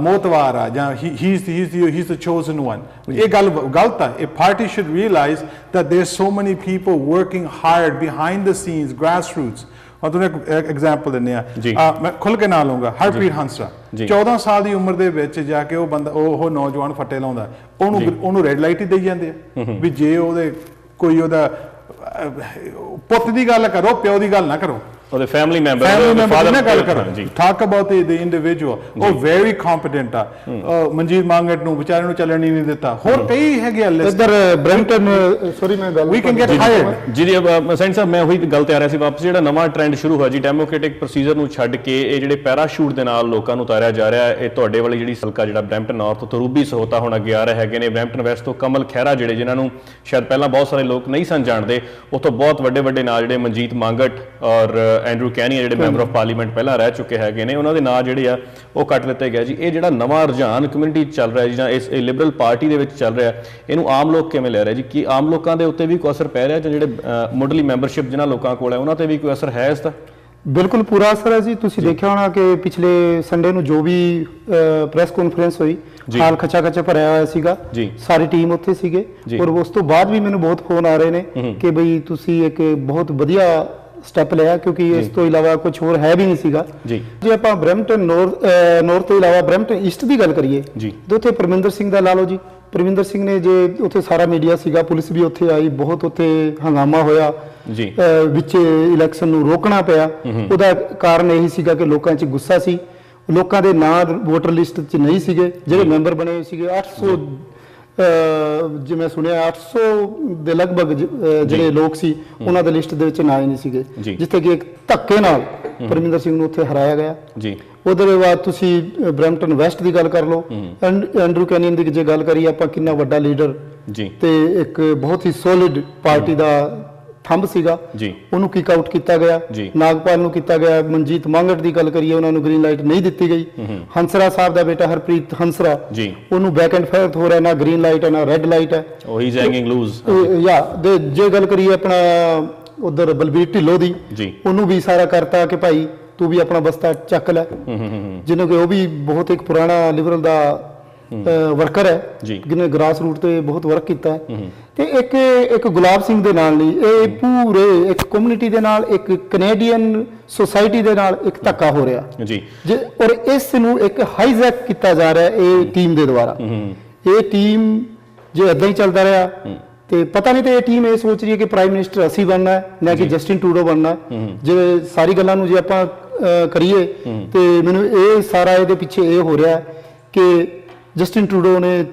ਮੋਤਵਾਰ ਆ ਜਾਂ ਹੀ ਇਜ਼ ਦ ਚੋਜ਼ਨ ਵਨ। ਇਹ ਗੱਲ ਗਲਤ ਆ। ਇਹ party should realise that there so many people working hard behind the scenes grass roots. ਹੁਣ ਤੁਹਾਨੂੰ ਇੱਕ ਐਗਜ਼ਾਮਪਲ ਦਿੰਦੇ ਆ, ਮੈਂ ਖੁੱਲ ਕੇ ਨਾਂ ਲਊਂਗਾ, ਹਰਪ੍ਰੀਤ ਹੰਸਰਾ 14 ਸਾਲ ਦੀ ਉਮਰ ਦੇ ਵਿੱਚ ਜਾ ਕੇ ਉਹ ਬੰਦਾ ਉਹ ਨੌਜਵਾਨ ਫੱਟੇ ਲਾਉਂਦਾ, ਉਹਨੂੰ ਰੈੱਡ ਲਾਈਟ ਹੀ ਦੇਈ ਜਾਂਦੇ ਆ ਵੀ ਜੇ ਉਹਦੇ ਕੋਈ ਉਹਦਾ ਪੁੱਤ ਦੀ ਗੱਲ ਕਰੋ, ਪਿਓ ਦੀ ਗੱਲ ਨਾ ਕਰੋ, ਉਹਦੇ ਫੈਮਿਲੀ ਮੈਂਬਰ ਨਾਲ ਗੱਲ ਕਰੋ। ਟਾਕ ਅਬਾਊਟ ਦ ਇੰਡੀਵਿਜੂਅਲ, ਉਹ ਵੈਰੀ ਕੰਪੀਟੈਂਟ ਆ। ਮਨਜੀਤ ਮੰਗਟ ਨੂੰ ਵਿਚਾਰੇ ਨੂੰ ਚੱਲਣ ਹੀ ਨਹੀਂ ਦਿੱਤਾ। ਹੋਰ ਕਈ ਹੈਗੇ ਆ ਇੱਧਰ ਬ੍ਰੈਂਪਟਨ, ਸੌਰੀ ਮੈਂ ਗੱਲ ਵੀ ਕੈਨ ਗੈਟ ਹਾਇਰਡ ਜੀ। ਸੈਂਟ ਸਾਹਿਬ, ਮੈਂ ਉਹੀ ਗੱਲ ਤੇ ਆ ਰਿਹਾ ਸੀ ਵਾਪਸ, ਜਿਹੜਾ ਨਵਾਂ ਟ੍ਰੈਂਡ ਸ਼ੁਰੂ ਹੋਇਆ ਜੀ ਡੈਮੋਕ੍ਰੈਟਿਕ ਪ੍ਰੋਸੀਜਰ ਨੂੰ ਛੱਡ ਕੇ ਇਹ ਜਿਹੜੇ ਪੈਰਾਸ਼ੂਟ ਦੇ ਨਾਲ ਲੋਕਾਂ ਨੂੰ ਉਤਾਰਿਆ ਜਾ ਰਿਹਾ, ਇਹ ਤੁਹਾਡੇ ਵਾਲੀ ਜਿਹੜੀ ਹਲਕਾ ਜਿਹੜਾ ਬਰੈਂਪਟਨ ਨਾਰਥ ਤੋਂ ਰੂਬੀ ਸਹੋਤਾ ਹੁਣ ਅੱਗੇ ਆ ਰਹੇ ਹੈਗੇ ਨੇ, ਬਰੈਂਪਟਨ ਵੈਸਟ ਤੋਂ ਕਮਲ ਖਹਿਰਾ ਜਿਹੜੇ ਜਿਨ੍ਹਾਂ ਨੂੰ ਸ਼ਾਇਦ ਪਹਿਲਾਂ ਬਹੁਤ ਸਾਰੇ ਲੋਕ ਨਹੀਂ ਸਨ ਜਾਣਦੇ, ਉੱਥੋਂ ਬਹੁਤ ਵੱਡੇ ਨਾਂ ਜਿਹੜੇ ਮਨਜੀਤ ਮੰਗਟ ਔਰ ਐਂਡਰੂ ਕੈਨੀ ਜਿਹੜੇ ਮੈਂਬਰ ਆਫ ਪਾਰਲੀਮੈਂਟ ਪਹਿਲਾਂ ਰਹਿ ਚੁੱਕੇ ਹੈਗੇ ਨੇ, ਉਹਨਾਂ ਦੇ ਨਾਂ ਜਿਹੜੇ ਆ ਉਹ ਕੱਟ ਦਿੱਤੇ ਗਏ ਜੀ। ਇਹ ਜਿਹੜਾ ਨਵਾਂ ਰੁਝਾਨ ਕਮਿਊਨਿਟੀ ਚੱਲ ਰਿਹਾ ਜੀ ਜਾਂ ਇਸ ਲਿਬਰਲ ਪਾਰਟੀ ਦੇ ਵਿੱਚ ਚੱਲ ਰਿਹਾ, ਇਹਨੂੰ ਆਮ ਲੋਕ ਕਿਵੇਂ ਲੈ ਰਹੇ ਜੀ? ਕੀ ਆਮ ਲੋਕਾਂ ਦੇ ਉੱਤੇ ਵੀ ਕੋਈ ਅਸਰ ਪੈ ਰਿਹਾ ਜਾਂ ਜਿਹੜੇ ਮੁੱਢਲੀ ਮੈਂਬਰਸ਼ਿਪ ਜਿਨ੍ਹਾਂ ਲੋਕਾਂ ਕੋਲ ਹੈ ਉਹਨਾਂ ਤੇ ਵੀ ਕੋਈ ਅਸਰ ਹੈ ਇਸ ਦਾ? ਬਿਲਕੁਲ ਪੂਰਾ ਅਸਰ ਹੈ ਜੀ। ਤੁਸੀਂ ਦੇਖਿਆ ਹੋਣਾ ਕਿ ਪਿਛਲੇ ਸੰਡੇ ਨੂੰ ਜੋ ਵੀ ਪ੍ਰੈਸ ਕਾਨਫਰੰਸ ਹੋਈ, ਹਾਲ ਖੱਚਾ ਭਰਿਆ ਹੋਇਆ ਸੀਗਾ, ਸਾਰੀ ਟੀਮ ਉੱਥੇ ਸੀਗੇ। ਔਰ ਉਸ ਤੋਂ ਬਾਅਦ ਵੀ ਮੈਨੂੰ ਬਹੁਤ ਫੋਨ ਆ ਰਹੇ ਨੇ ਕਿ ਬਈ ਤੁਸੀਂ ਇੱਕ ਬਹੁਤ ਵਧੀਆ ਸਟੈਪ ਲਿਆ, ਕਿਉਂਕਿ ਇਸ ਤੋਂ ਇਲਾਵਾ ਕੁਝ ਹੋਰ ਹੈ ਵੀ ਨਹੀਂ ਸੀਗਾ ਜੀ। ਜੇ ਆਪਾਂ ਬਰੈਂਪਟਨ ਨੌਰਥ ਤੋਂ ਇਲਾਵਾ ਬਰੈਂਪਟਨ ਈਸਟ ਦੀ ਗੱਲ ਕਰੀਏ ਤਾਂ ਉੱਥੇ ਪਰਮਿੰਦਰ ਸਿੰਘ ਦਾ ਲਾ ਲਓ ਜੀ। ਪਰਮਿੰਦਰ ਸਿੰਘ ਨੇ ਜੇ ਉੱਥੇ ਸਾਰਾ ਮੀਡੀਆ ਸੀਗਾ, ਪੁਲਿਸ ਵੀ ਉੱਥੇ ਆਈ, ਬਹੁਤ ਉੱਥੇ ਹੰਗਾਮਾ ਹੋਇਆ ਜੀ, ਵਿੱਚ ਇਲੈਕਸ਼ਨ ਨੂੰ ਰੋਕਣਾ ਪਿਆ। ਉਹਦਾ ਕਾਰਨ ਇਹੀ ਸੀਗਾ ਕਿ ਲੋਕਾਂ 'ਚ ਗੁੱਸਾ ਸੀ, ਲੋਕਾਂ ਦੇ ਨਾਂ ਵੋਟਰ ਲਿਸਟ 'ਚ ਨਹੀਂ ਸੀਗੇ, ਜਿਹੜੇ ਮੈਂਬਰ ਬਣੇ ਹੋਏ ਸੀਗੇ 800 ਜਿਵੇਂ ਸੁਣਿਆ 800 ਦੇ ਲਗਭਗ ਜਿਹੜੇ ਲੋਕ ਸੀ ਉਹਨਾਂ ਦੇ ਲਿਸਟ ਦੇ ਵਿੱਚ ਨਾਂ ਹੀ ਨਹੀਂ ਸੀਗੇ, ਜਿੱਥੇ ਕਿ ਇੱਕ ਧੱਕੇ ਨਾਲ ਪਰਮਿੰਦਰ ਸਿੰਘ ਨੂੰ ਉੱਥੇ ਹਰਾਇਆ ਗਿਆ ਜੀ। ਉਹਦੇ ਬਾਅਦ ਤੁਸੀਂ ਬਰੈਂਪਟਨ ਵੈਸਟ ਦੀ ਗੱਲ ਕਰ ਲਓ, ਐਂਡਰੂ ਕੈਨੀਅਨ ਦੀ ਜੇ ਗੱਲ ਕਰੀਏ ਆਪਾਂ, ਕਿੰਨਾ ਵੱਡਾ ਲੀਡਰ ਜੀ ਤੇ ਇੱਕ ਬਹੁਤ ਹੀ ਸੋਲਿਡ ਪਾਰਟੀ ਦਾ ਥੰਬ ਸੀਗਾ ਜੀ, ਉਹਨੂੰ ਕਿਕ ਆਊਟ ਕੀਤਾ ਗਿਆ। ਨਾਗਪਾਲ ਨੂੰ ਕੀਤਾ ਗਿਆ। ਮਨਜੀਤ ਮੰਗਟ ਦੀ ਗੱਲ ਕਰੀਏ, ਉਹਨਾਂ ਨੂੰ ਗ੍ਰੀਨ ਲਾਈਟ ਨਹੀਂ ਦਿੱਤੀ ਗਈ। ਹੰਸਰਾ ਸਾਹਿਬ ਦਾ ਬੇਟਾ ਹਰਪ੍ਰੀਤ ਹੰਸਰਾ ਜੀ, ਉਹਨੂੰ ਬੈਕ ਐਂਡ ਫੋਰਥ ਹੋ ਰਿਹਾ, ਨਾ ਗ੍ਰੀਨ ਲਾਈਟ ਹੈ ਨਾ ਰੈੱਡ ਲਾਈਟ ਹੈ, ਉਹ ਹੀ ਹੈਂਗਿੰਗ ਲੂਜ਼। ਜੇ ਗੱਲ ਕਰੀਏ ਆਪਣਾ ਉਧਰ ਬਲਬੀਰ ਢਿੱਲੋਂ ਦੀ, ਉਹਨੂੰ ਵੀ ਸਾਰਾ ਕਰਤਾ ਕਿ ਭਾਈ ਤੂੰ ਵੀ ਆਪਣਾ ਬਸਤਾ ਚੱਕ ਲੈ, ਜਿਹਨੂੰ ਕਿ ਉਹ ਵੀ ਬਹੁਤ ਇੱਕ ਪੁਰਾਣਾ ਲਿਬਰਲ ਦਾ ਵਰਕਰ ਹੈ ਜਿਹਨੇ ਗ੍ਰਾਸ ਰੂਟ ਤੇ ਬਹੁਤ ਵਰਕ ਕੀਤਾ ਹੈ। ਤੇ ਇੱਕ ਗੁਲਾਬ ਸਿੰਘ ਦੇ ਨਾਲ ਨਹੀਂ, ਇਹ ਪੂਰੇ ਇੱਕ ਕਮਿਊਨਿਟੀ ਦੇ ਨਾਲ, ਇੱਕ ਕੈਨੇਡੀਅਨ ਸੋਸਾਇਟੀ ਦੇ ਨਾਲ ਇੱਕ ਧੱਕਾ ਹੋ ਰਿਹਾ ਜੀ, ਔਰ ਇਸ ਨੂੰ ਇੱਕ ਹਾਈਜੈਕ ਕੀਤਾ ਜਾ ਰਿਹਾ ਇਹ ਟੀਮ ਦੇ ਦੁਆਰਾ। ਇਹ ਟੀਮ ਜੇ ਏਦਾਂ ਹੀ ਚੱਲਦਾ ਰਿਹਾ ਤੇ ਪਤਾ ਨਹੀਂ, ਤੇ ਇਹ ਟੀਮ ਇਹ ਸੋਚ ਰਹੀ ਹੈ ਕਿ ਪ੍ਰਾਈਮ ਮਿਨਿਸਟਰ ਅਸੀਂ ਬਣਨਾ ਹੈ, ਨਾ ਕਿ ਜਸਟਿਨ ਟਰੂਡੋ ਬਣਨਾ। ਜੇ ਸਾਰੀ ਗੱਲਾਂ ਨੂੰ ਜੇ ਆਪਾਂ ਕਰੀਏ ਤੇ ਮੈਨੂੰ ਇਹ ਸਾਰਾ ਇਹਦੇ ਪਿੱਛੇ ਇਹ ਹੋ ਰਿਹਾ ਕਿ ਜਸਟਿਨ ਟਰੂਡੋ ਨੇ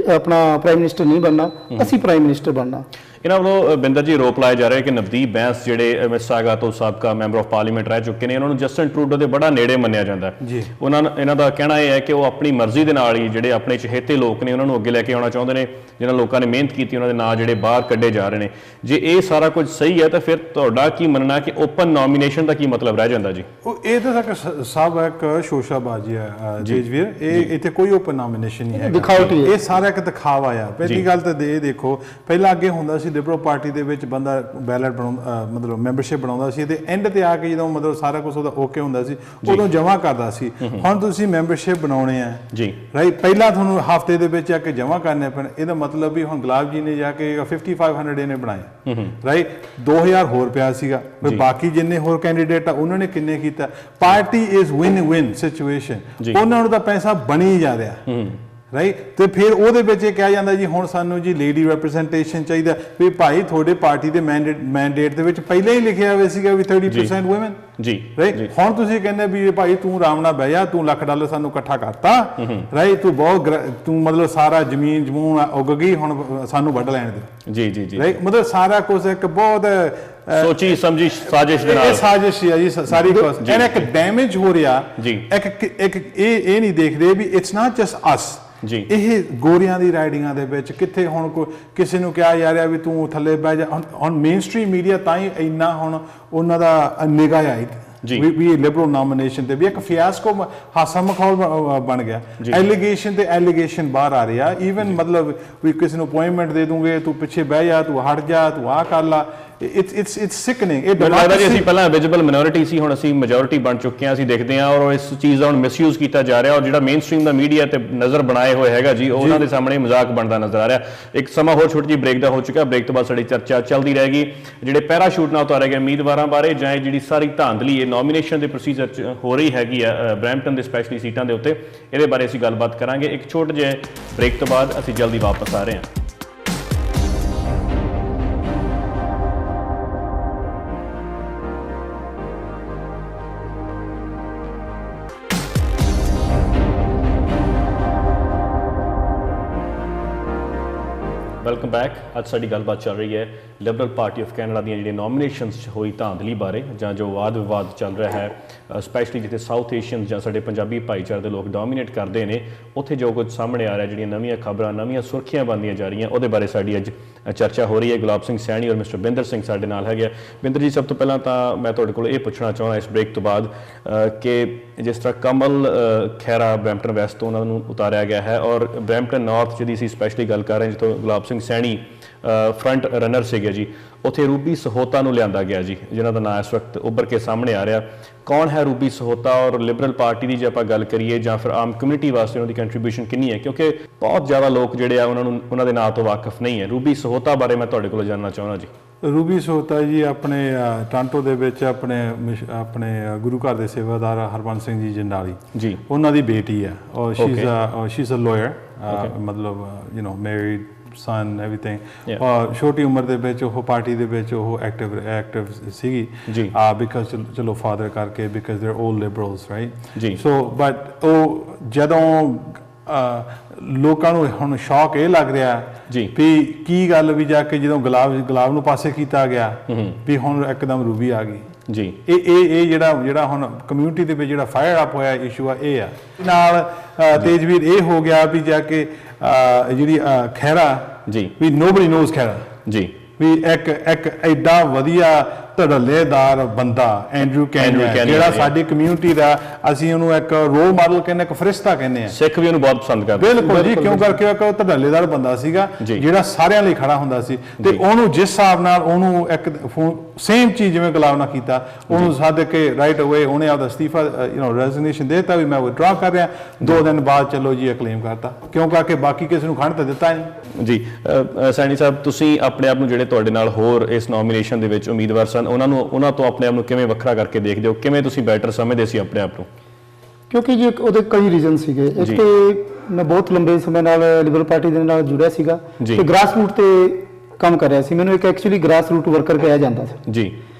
ਆਪਣਾ ਪ੍ਰਾਈਮ ਮਿਨਿਸਟਰ ਨਹੀਂ ਬਣਨਾ, ਅਸੀਂ ਪ੍ਰਾਈਮ ਮਿਨਿਸਟਰ ਬਣਨਾ। ਇਹਨਾਂ ਵੱਲੋਂ ਬਿੰਦਰ ਜੀ ਆਰੋਪ ਲਾਇਆ ਜਾ ਰਿਹਾ ਕਿ ਨਵਦੀਪ ਬੈਂਸ ਜਿਹੜੇ ਮਿਸਾਗਾ ਤੋਂ ਸਾਬਕਾ ਮੈਂਬਰ ਆਫ ਪਾਰਲੀਮੈਂਟ ਰਹਿ ਚੁੱਕੇ ਨੇ, ਉਹਨਾਂ ਨੂੰ ਜਸਟਿਨ ਟਰੂਡੋ ਦੇ ਬੜਾ ਨੇੜੇ ਮੰਨਿਆ ਜਾਂਦਾ ਜੀ। ਇਹਨਾਂ ਦਾ ਕਹਿਣਾ ਇਹ ਹੈ ਕਿ ਉਹ ਆਪਣੀ ਮਰਜ਼ੀ ਦੇ ਨਾਲ ਹੀ ਜਿਹੜੇ ਆਪਣੇ ਚਹੇਤੇ ਲੋਕ ਨੇ ਉਹਨਾਂ ਨੂੰ ਅੱਗੇ ਲੈ ਕੇ ਆਉਣਾ ਚਾਹੁੰਦੇ ਨੇ, ਜਿਹਨਾਂ ਲੋਕਾਂ ਨੇ ਮਿਹਨਤ ਕੀਤੀ ਉਹਨਾਂ ਦੇ ਨਾਂ ਜਿਹੜੇ ਬਾਹਰ ਕੱਢੇ ਜਾ ਰਹੇ ਨੇ। ਜੇ ਇਹ ਸਾਰਾ ਕੁਝ ਸਹੀ ਹੈ ਤਾਂ ਫਿਰ ਤੁਹਾਡਾ ਕੀ ਮੰਨਣਾ ਕਿ ਓਪਨ ਨੋਮੀਨੇਸ਼ਨ ਦਾ ਕੀ ਮਤਲਬ ਰਹਿ ਜਾਂਦਾ ਜੀ? ਇਹ ਤਾਂ ਸਭ ਇੱਕ ਸ਼ੋਸ਼ਾਬਾਜ਼ੀ ਹੈ ਜੇਜਵੀਰ, ਇਹ ਇੱਥੇ ਕੋਈ ਓਪਨ ਨੋਮੀਨੇਸ਼ਨ ਨਹੀਂ ਹੈ, ਦਿਖਾਵਟੀ ਹੈ, ਇਹ ਸਾਰਾ ਇੱਕ ਦਿਖਾਵਾ ਆ। ਪਹਿਲੀ ਗੱਲ ਤਾਂ ਇਹ ਦੇਖੋ, ਪਹਿਲਾਂ ਅੱਗੇ ਹੁੰਦਾ ਸੀ ਲਿਬਰਲ ਪਾਰਟੀ ਦੇ ਵਿੱਚ ਬੰਦਾ ਬੈਲਟ ਬਣਾਉਂਦਾ, ਮਤਲਬ ਮੈਂਬਰਸ਼ਿਪ ਬਣਾਉਂਦਾ ਸੀ ਤੇ ਐਂਡ ਤੇ ਆ ਕੇ ਜਦੋਂ ਮਤਲਬ ਸਾਰਾ ਕੁਝ ਉਹਦਾ ਓਕੇ ਹੁੰਦਾ ਸੀ ਉਦੋਂ ਜਮ੍ਹਾਂ ਕਰਦਾ ਸੀ। ਹੁਣ ਤੁਸੀਂ ਮੈਂਬਰਸ਼ਿਪ ਬਣਾਉਣੇ ਆ ਜੀ, ਰਾਈਟ, ਪਹਿਲਾਂ ਤੁਹਾਨੂੰ ਹਫ਼ਤੇ ਦੇ ਵਿੱਚ ਆ ਕੇ ਜਮ੍ਹਾਂ ਕਰਨੇ ਪੈਣ। ਇਹਦਾ ਮਤਲਬ ਵੀ ਹੁਣ ਗੁਲਾਬ ਜੀ ਨੇ ਜਾ ਕੇ 5500 ਇਹਨੇ ਬਣਾਏ, ਰਾਈਟ, 2000 ਹੋਰ ਪਿਆ ਸੀਗਾ, ਬਾਕੀ ਜਿੰਨੇ ਹੋਰ ਕੈਂਡੀਡੇਟ ਆ ਉਹਨਾਂ ਨੇ ਕਿੰਨੇ ਕੀਤਾ। Party is win win situation, ਉਹਨਾਂ ਨੂੰ ਤਾਂ ਪੈਸਾ ਬਣੀ ਜਾ ਰਿਹਾ, ਰਾਈਟ। ਤੇ ਫਿਰ ਉਹਦੇ ਵਿੱਚ ਇਹ ਕਿਹਾ ਜਾਂਦਾ ਜੀ ਹੁਣ ਸਾਨੂੰ ਜੀ ਲੇਡੀ ਰਿਪਰੈਜ਼ੈਂਟੇਸ਼ਨ ਚਾਹੀਦਾ, ਵੀ ਭਾਈ ਤੁਹਾਡੇ ਪਾਰਟੀ ਦੇ ਮੈਂਡੇਟ ਦੇ ਵਿੱਚ ਪਹਿਲਾਂ ਹੀ ਲਿਖਿਆ ਹੋਇਆ ਸੀਗਾ ਵੀ 30% ਵੂਮਨ ਜੀ, ਰਾਈਟ। ਹੁਣ ਤੁਸੀਂ ਕਹਿੰਦੇ ਵੀ ਭਾਈ ਤੂੰ ਆਰਾਮ ਨਾਲ ਬਹਿ ਜਾ, ਤੂੰ $1,00,000 ਸਾਨੂੰ ਇਕੱਠਾ ਕਰਤਾ, ਰਾਈਟ, ਤੂੰ ਮਤਲਬ ਸਾਰਾ ਜ਼ਮੀਨ ਜਮੂਨ ਉੱਗ ਗਈ, ਹੁਣ ਸਾਨੂੰ ਵੱਢ ਲੈਣ ਦੇ ਜੀ ਜੀ ਜੀ, ਰਾਈਟ। ਮਤਲਬ ਸਾਰਾ ਕੁਝ ਇੱਕ ਬਹੁਤ ਸੋਚੀ ਸਮਝੀ ਸਾਜ਼ਿਸ਼ ਦੇ ਨਾਲ, ਇਹ ਸਾਜ਼ਿਸ਼ ਹੈ ਜੀ ਸਾਰੀ ਕੁਝ। ਇਹਨਾਂ ਇੱਕ ਡੈਮੇਜ ਹੋ ਰਿਹਾ ਜੀ, ਇੱਕ ਇਹ ਨਹੀਂ ਦੇਖਦੇ ਵੀ ਇਟਸ ਨਾਟ ਜਸਟ ਅਸ ਜੀ। ਇਹ ਗੋਰਿਆਂ ਦੀ ਰਾਈਡਿੰਗਾਂ ਦੇ ਵਿੱਚ ਕਿੱਥੇ ਹੁਣ ਕਿਸੇ ਨੂੰ ਕਿਹਾ ਜਾ ਰਿਹਾ ਵੀ ਤੂੰ ਥੱਲੇ ਬਹਿ ਜਾ। ਹੁਣ ਮੇਨ ਸਟ੍ਰੀਮ ਮੀਡੀਆ ਤਾਂ ਹੀ ਇੰਨਾ ਹੁਣ ਉਹਨਾਂ ਦਾ ਨਿਗਾਹ ਆਈ ਵੀ ਲਿਬਰਲ ਨੋਮੀਨੇਸ਼ਨ ਤੇ ਵੀ ਇੱਕ ਫਿਆਸਕੋ ਹਾਸਾ ਮਖੌਲ ਬਣ ਗਿਆ। ਐਲੀਗੇਸ਼ਨ ਤੇ ਐਲੀਗੇਸ਼ਨ ਬਾਹਰ ਆ ਰਿਹਾ, ਈਵਨ ਮਤਲਬ ਵੀ ਕਿਸੇ ਨੂੰ ਅਪਾਇੰਟਮੈਂਟ ਦੇ ਦੂੰਗੇ, ਤੂੰ ਪਿੱਛੇ ਬਹਿ ਜਾ, ਤੂੰ ਹਟ ਜਾ, ਤੂੰ ਆਹ ਕਰ ਲਾ। it's sickening। ਇਹ ਲੱਗਦਾ ਜੀ ਅਸੀਂ ਪਹਿਲਾਂ ਵਿਜ਼ੀਬਲ ਮਿਨੋਰਿਟੀ ਸੀ, ਹੁਣ ਅਸੀਂ ਮੈਜੋਰਿਟੀ ਬਣ ਚੁੱਕੇ ਹਾਂ, ਅਸੀਂ ਦੇਖਦੇ ਹਾਂ ਔਰ ਇਸ ਚੀਜ਼ ਦਾ ਹੁਣ ਮਿਸਯੂਜ਼ ਕੀਤਾ ਜਾ ਰਿਹਾ, ਔਰ ਜਿਹੜਾ ਮੇਨ ਸਟ੍ਰੀਮ ਦਾ ਮੀਡੀਆ ਤੇ ਨਜ਼ਰ ਬਣਾਏ ਹੋਏ ਹੈਗਾ ਜੀ, ਉਹਨਾਂ ਦੇ ਸਾਹਮਣੇ ਮਜ਼ਾਕ ਬਣਦਾ ਨਜ਼ਰ ਆ ਰਿਹਾ। ਇੱਕ ਸਮਾਂ ਹੋਰ ਛੋਟੀ ਜਿਹੀ ਬ੍ਰੇਕ ਦਾ ਹੋ ਚੁੱਕਾ, ਬ੍ਰੇਕ ਤੋਂ ਬਾਅਦ ਸਾਡੀ ਚਰਚਾ ਚੱਲਦੀ ਰਹੇਗੀ ਜਿਹੜੇ ਪੈਰਾਸ਼ੂਟ ਨਾਲ ਉਤਾਰੇ ਗਏ ਉਮੀਦਵਾਰਾਂ ਬਾਰੇ, ਜਾਂ ਜਿਹੜੀ ਸਾਰੀ ਧਾਂਦਲੀ ਇਹ ਨੋਮੀਨੇਸ਼ਨ ਦੇ ਪ੍ਰੋਸੀਜਰ 'ਚ ਹੋ ਰਹੀ ਹੈਗੀ ਆ ਬਰੈਂਪਟਨ ਦੇ ਸਪੈਸ਼ਲੀ ਸੀਟਾਂ ਦੇ ਉੱਤੇ, ਇਹਦੇ ਬਾਰੇ ਅਸੀਂ ਗੱਲਬਾਤ ਕਰਾਂਗੇ। ਇੱਕ ਛੋਟੇ ਜਿਹੇ ਬ੍ਰੇਕ ਤੋਂ ਬਾਅਦ ਅਸੀਂ ਜਲਦੀ ਵਾਪਸ ਆ ਰਹੇ ਹਾਂ। Welcome back. ਅੱਜ ਸਾਡੀ ਗੱਲਬਾਤ ਚੱਲ ਰਹੀ ਹੈ ਲਿਬਰਲ ਪਾਰਟੀ ਆਫ ਕੈਨੇਡਾ ਦੀਆਂ ਜਿਹੜੀਆਂ ਨੋਮੀਨੇਸ਼ਨਸ 'ਚ ਹੋਈ ਧਾਂਦਲੀ ਬਾਰੇ, ਜਾਂ ਜੋ ਵਾਦ ਵਿਵਾਦ ਚੱਲ ਰਿਹਾ ਹੈ, ਸਪੈਸ਼ਲੀ ਜਿੱਥੇ ਸਾਊਥ ਏਸ਼ੀਅਨ ਜਾਂ ਸਾਡੇ ਪੰਜਾਬੀ ਭਾਈਚਾਰੇ ਦੇ ਲੋਕ ਡੋਮੀਨੇਟ ਕਰਦੇ ਨੇ, ਉੱਥੇ ਜੋ ਕੁਝ ਸਾਹਮਣੇ ਆ ਰਿਹਾ, ਜਿਹੜੀਆਂ ਨਵੀਆਂ ਖਬਰਾਂ, ਨਵੀਆਂ ਸੁਰਖੀਆਂ ਬਣਦੀਆਂ ਜਾ ਰਹੀਆਂ, ਉਹਦੇ ਬਾਰੇ ਸਾਡੀ ਅੱਜ ਚਰਚਾ ਹੋ ਰਹੀ ਹੈ। ਗੁਲਾਬ ਸਿੰਘ ਸੈਣੀ ਔਰ ਮਿਸਟਰ ਬਿੰਦਰ ਸਿੰਘ ਸਾਡੇ ਨਾਲ ਹੈਗੇ ਆ। ਬਿੰਦਰ ਜੀ, ਸਭ ਤੋਂ ਪਹਿਲਾਂ ਤਾਂ ਮੈਂ ਤੁਹਾਡੇ ਕੋਲ ਇਹ ਪੁੱਛਣਾ ਚਾਹੁੰਦਾ ਇਸ ਬ੍ਰੇਕ ਤੋਂ ਬਾਅਦ ਕਿ ਜਿਸ ਤਰ੍ਹਾਂ ਕਮਲ ਖਹਿਰਾ ਬਰੈਂਪਟਨ ਵੈਸਟ ਤੋਂ ਉਹਨਾਂ ਨੂੰ ਉਤਾਰਿਆ ਗਿਆ ਹੈ, ਔਰ ਬਰੈਂਪਟਨ ਨਾਰਥ ਜਿਹਦੀ ਅਸੀਂ ਸਪੈਸ਼ਲੀ ਗੱਲ ਕਰ ਰਹੇ ਹਾਂ, ਜਿੱਥੋਂ ਗੁਲਾਬ ਸਿੰਘ ਸੈਣੀ ਫਰੰਟ ਰਨਰ ਸੀਗੇ ਜੀ, ਉੱਥੇ ਰੂਬੀ ਸਹੋਤਾ ਨੂੰ ਲਿਆਂਦਾ ਗਿਆ ਜੀ, ਜਿਨ੍ਹਾਂ ਦਾ ਨਾਂ ਇਸ ਵਕਤ ਉੱਭਰ ਕੇ ਸਾਹਮਣੇ ਆ ਰਿਹਾ। ਕੌਣ ਹੈ ਰੂਬੀ ਸਹੋਤਾ, ਔਰ ਲਿਬਰਲ ਪਾਰਟੀ ਦੀ ਜੇ ਆਪਾਂ ਗੱਲ ਕਰੀਏ ਜਾਂ ਫਿਰ ਆਮ ਕਮਿਊਨਿਟੀ ਵਾਸਤੇ ਉਹਨਾਂ ਦੀ ਕੰਟਰੀਬਿਊਸ਼ਨ ਕਿੰਨੀ ਹੈ, ਕਿਉਂਕਿ ਬਹੁਤ ਜ਼ਿਆਦਾ ਲੋਕ ਜਿਹੜੇ ਆ ਉਹਨਾਂ ਦੇ ਨਾਂ ਤੋਂ ਵਾਕਿਫ ਨਹੀਂ ਹੈ। ਰੂਬੀ ਸਹੋਤਾ ਬਾਰੇ ਮੈਂ ਤੁਹਾਡੇ ਕੋਲੋਂ ਜਾਣਨਾ ਚਾਹੁੰਦਾ ਜੀ। ਰੂਬੀ ਸਹੋਤਾ ਜੀ ਆਪਣੇ ਟੋਰਾਂਟੋ ਦੇ ਵਿੱਚ ਆਪਣੇ ਗੁਰੂ ਘਰ ਦੇ ਸੇਵਾਦਾਰ ਹਰਬੰਸ ਸਿੰਘ ਜੀ ਜੰਡਾਲੀ ਜੀ, ਉਹਨਾਂ ਦੀ ਬੇਟੀ ਹੈ, ਔਰ ਸ਼ੀ ਇਜ਼ ਅ ਲਾਇਰ, ਮਤਲਬ ਮੈਰਿਡ son everything। ਔਰ ਛੋਟੀ ਉਮਰ ਦੇ ਵਿੱਚ ਉਹ ਪਾਰਟੀ ਦੇ ਵਿੱਚ ਉਹ ਐਕਟਿਵ ਸੀਗੀ ਜੀ, ਬਿਕਾਜ਼ ਚਲੋ ਫਾਦਰ ਕਰਕੇ, because they are 올 liberals, right ਜੀ। ਸੋ ਬਟ ਉਹ ਜਦੋਂ ਲੋਕਾਂ ਨੂੰ ਹੁਣ ਸ਼ੌਕ ਇਹ ਲੱਗ ਰਿਹਾ ਜੀ ਵੀ ਕੀ ਗੱਲ, ਵੀ ਜਾ ਕੇ ਜਦੋਂ ਗੁਲਾਬ ਨੂੰ ਪਾਸੇ ਕੀਤਾ ਗਿਆ ਵੀ ਹੁਣ ਇੱਕਦਮ ਰੂਬੀ ਆ ਗਈ ਜੀ। ਇਹ ਜਿਹੜਾ ਹੁਣ ਕਮਿਊਨਿਟੀ ਦੇ ਵਿੱਚ ਜਿਹੜਾ ਫਾਇਰ ਅਪ ਹੋਇਆ ਇਸ਼ੂ ਆ, ਇਹ ਆ ਨਾਲ ਤੇਜਵੀਰ ਇਹ ਹੋ ਗਿਆ ਵੀ ਜਾ ਕੇ ਜਿਹੜੀ ਖਹਿਰਾ ਜੀ, ਵੀ ਨੋਬਡੀ ਨੋਜ਼ ਖਹਿਰਾ ਜੀ, ਵੀ ਇੱਕ ਐਡਾ ਵਧੀਆ ਧੜੱਲੇਦਾਰ ਬੰਦਾ ਐਂਡਰੂ ਕੈਨੀਆ, ਜਿਹੜਾ ਸਾਡੀ ਕਮਿਊਨਿਟੀ ਦਾ, ਅਸੀਂ ਉਹਨੂੰ ਇੱਕ ਰੋਲ ਮਾਡਲ ਕਹਿੰਦੇ, ਇੱਕ ਫਰਿਸ਼ਤਾ ਕਹਿੰਦੇ ਆ, ਸਿੱਖ ਵੀ ਉਹਨੂੰ ਬਹੁਤ ਪਸੰਦ ਕਰਦੇ। ਬਿਲਕੁਲ ਜੀ, ਕਿਉਂ ਕਰਕੇ ਉਹ ਧੜੱਲੇਦਾਰ ਬੰਦਾ ਸੀਗਾ ਜਿਹੜਾ ਸਾਰਿਆਂ ਲਈ ਖੜਾ ਹੁੰਦਾ ਸੀ, ਤੇ ਉਹਨੂੰ ਜਿਸ ਹਿਸਾਬ ਨਾਲ ਉਹਨੂੰ ਇੱਕ ਸੇਮ ਚੀਜ਼ ਜਿਵੇਂ ਗੁਲਾਬ ਨਾਲ ਕੀਤਾ, ਉਹਨੂੰ ਸੱਦ ਕੇ ਰਾਈਟ ਅਵੇ ਉਹਨੇ ਆਪਦਾ ਅਸਤੀਫਾ ਰੈਜ਼ਿਗਨੇਸ਼ਨ ਦੇ ਦਿੱਤਾ ਵੀ ਮੈਂ ਵਿਦਡਰਾ ਕਰ ਰਿਹਾ। 2 ਦਿਨ ਬਾਅਦ ਚਲੋ ਜੀ ਕਲੇਮ ਕਰਤਾ, ਕਿਉਂ ਕਰਕੇ ਬਾਕੀ ਕਿਸੇ ਨੂੰ ਖੰਡ ਤਾਂ ਦਿੱਤਾ ਨਹੀਂ ਜੀ। ਸੈਣੀ ਸਾਹਿਬ, ਤੁਸੀਂ ਆਪਣੇ ਆਪ ਨੂੰ ਜਿਹੜੇ ਤੁਹਾਡੇ ਨਾਲ ਹੋਰ ਇਸ ਨੋਮੀਨੇਸ਼ਨ ਦੇ ਵਿੱਚ ਉਮੀਦਵਾਰ ਸਨ, ਉਹਨਾਂ ਤੋਂ ਆਪਣੇ ਆਪ ਨੂੰ ਕਿਵੇਂ ਵੱਖਰਾ ਕਰਕੇ ਦੇਖਦੇ ਹੋ, ਕਿਵੇਂ ਤੁਸੀਂ ਬੈਟਰ ਸਮਝਦੇ ਸੀ ਆਪਣੇ ਆਪ ਨੂੰ? ਕਿਉਂਕਿ ਜੀ ਉਹਦੇ ਕਈ ਰੀਜ਼ਨ ਸੀਗੇ। ਇੱਕ ਤੇ ਮੈਂ ਬਹੁਤ ਲੰਬੇ ਸਮੇਂ ਨਾਲ ਲਿਬਰਲ ਪਾਰਟੀ ਦੇ ਨਾਲ ਜੁੜਿਆ ਸੀਗਾ ਤੇ ਗ੍ਰਾਸ ਰੂਟ ਤੇ ਕੰਮ ਕਰ ਰਿਹਾ ਸੀ, ਮੈਨੂੰ ਇੱਕ ਐਕਚੁਅਲੀ ਗ੍ਰਾਸ ਰੂਟ ਵਰਕਰ ਕਿਹਾ ਜਾਂਦਾ ਸੀ ਜੀ।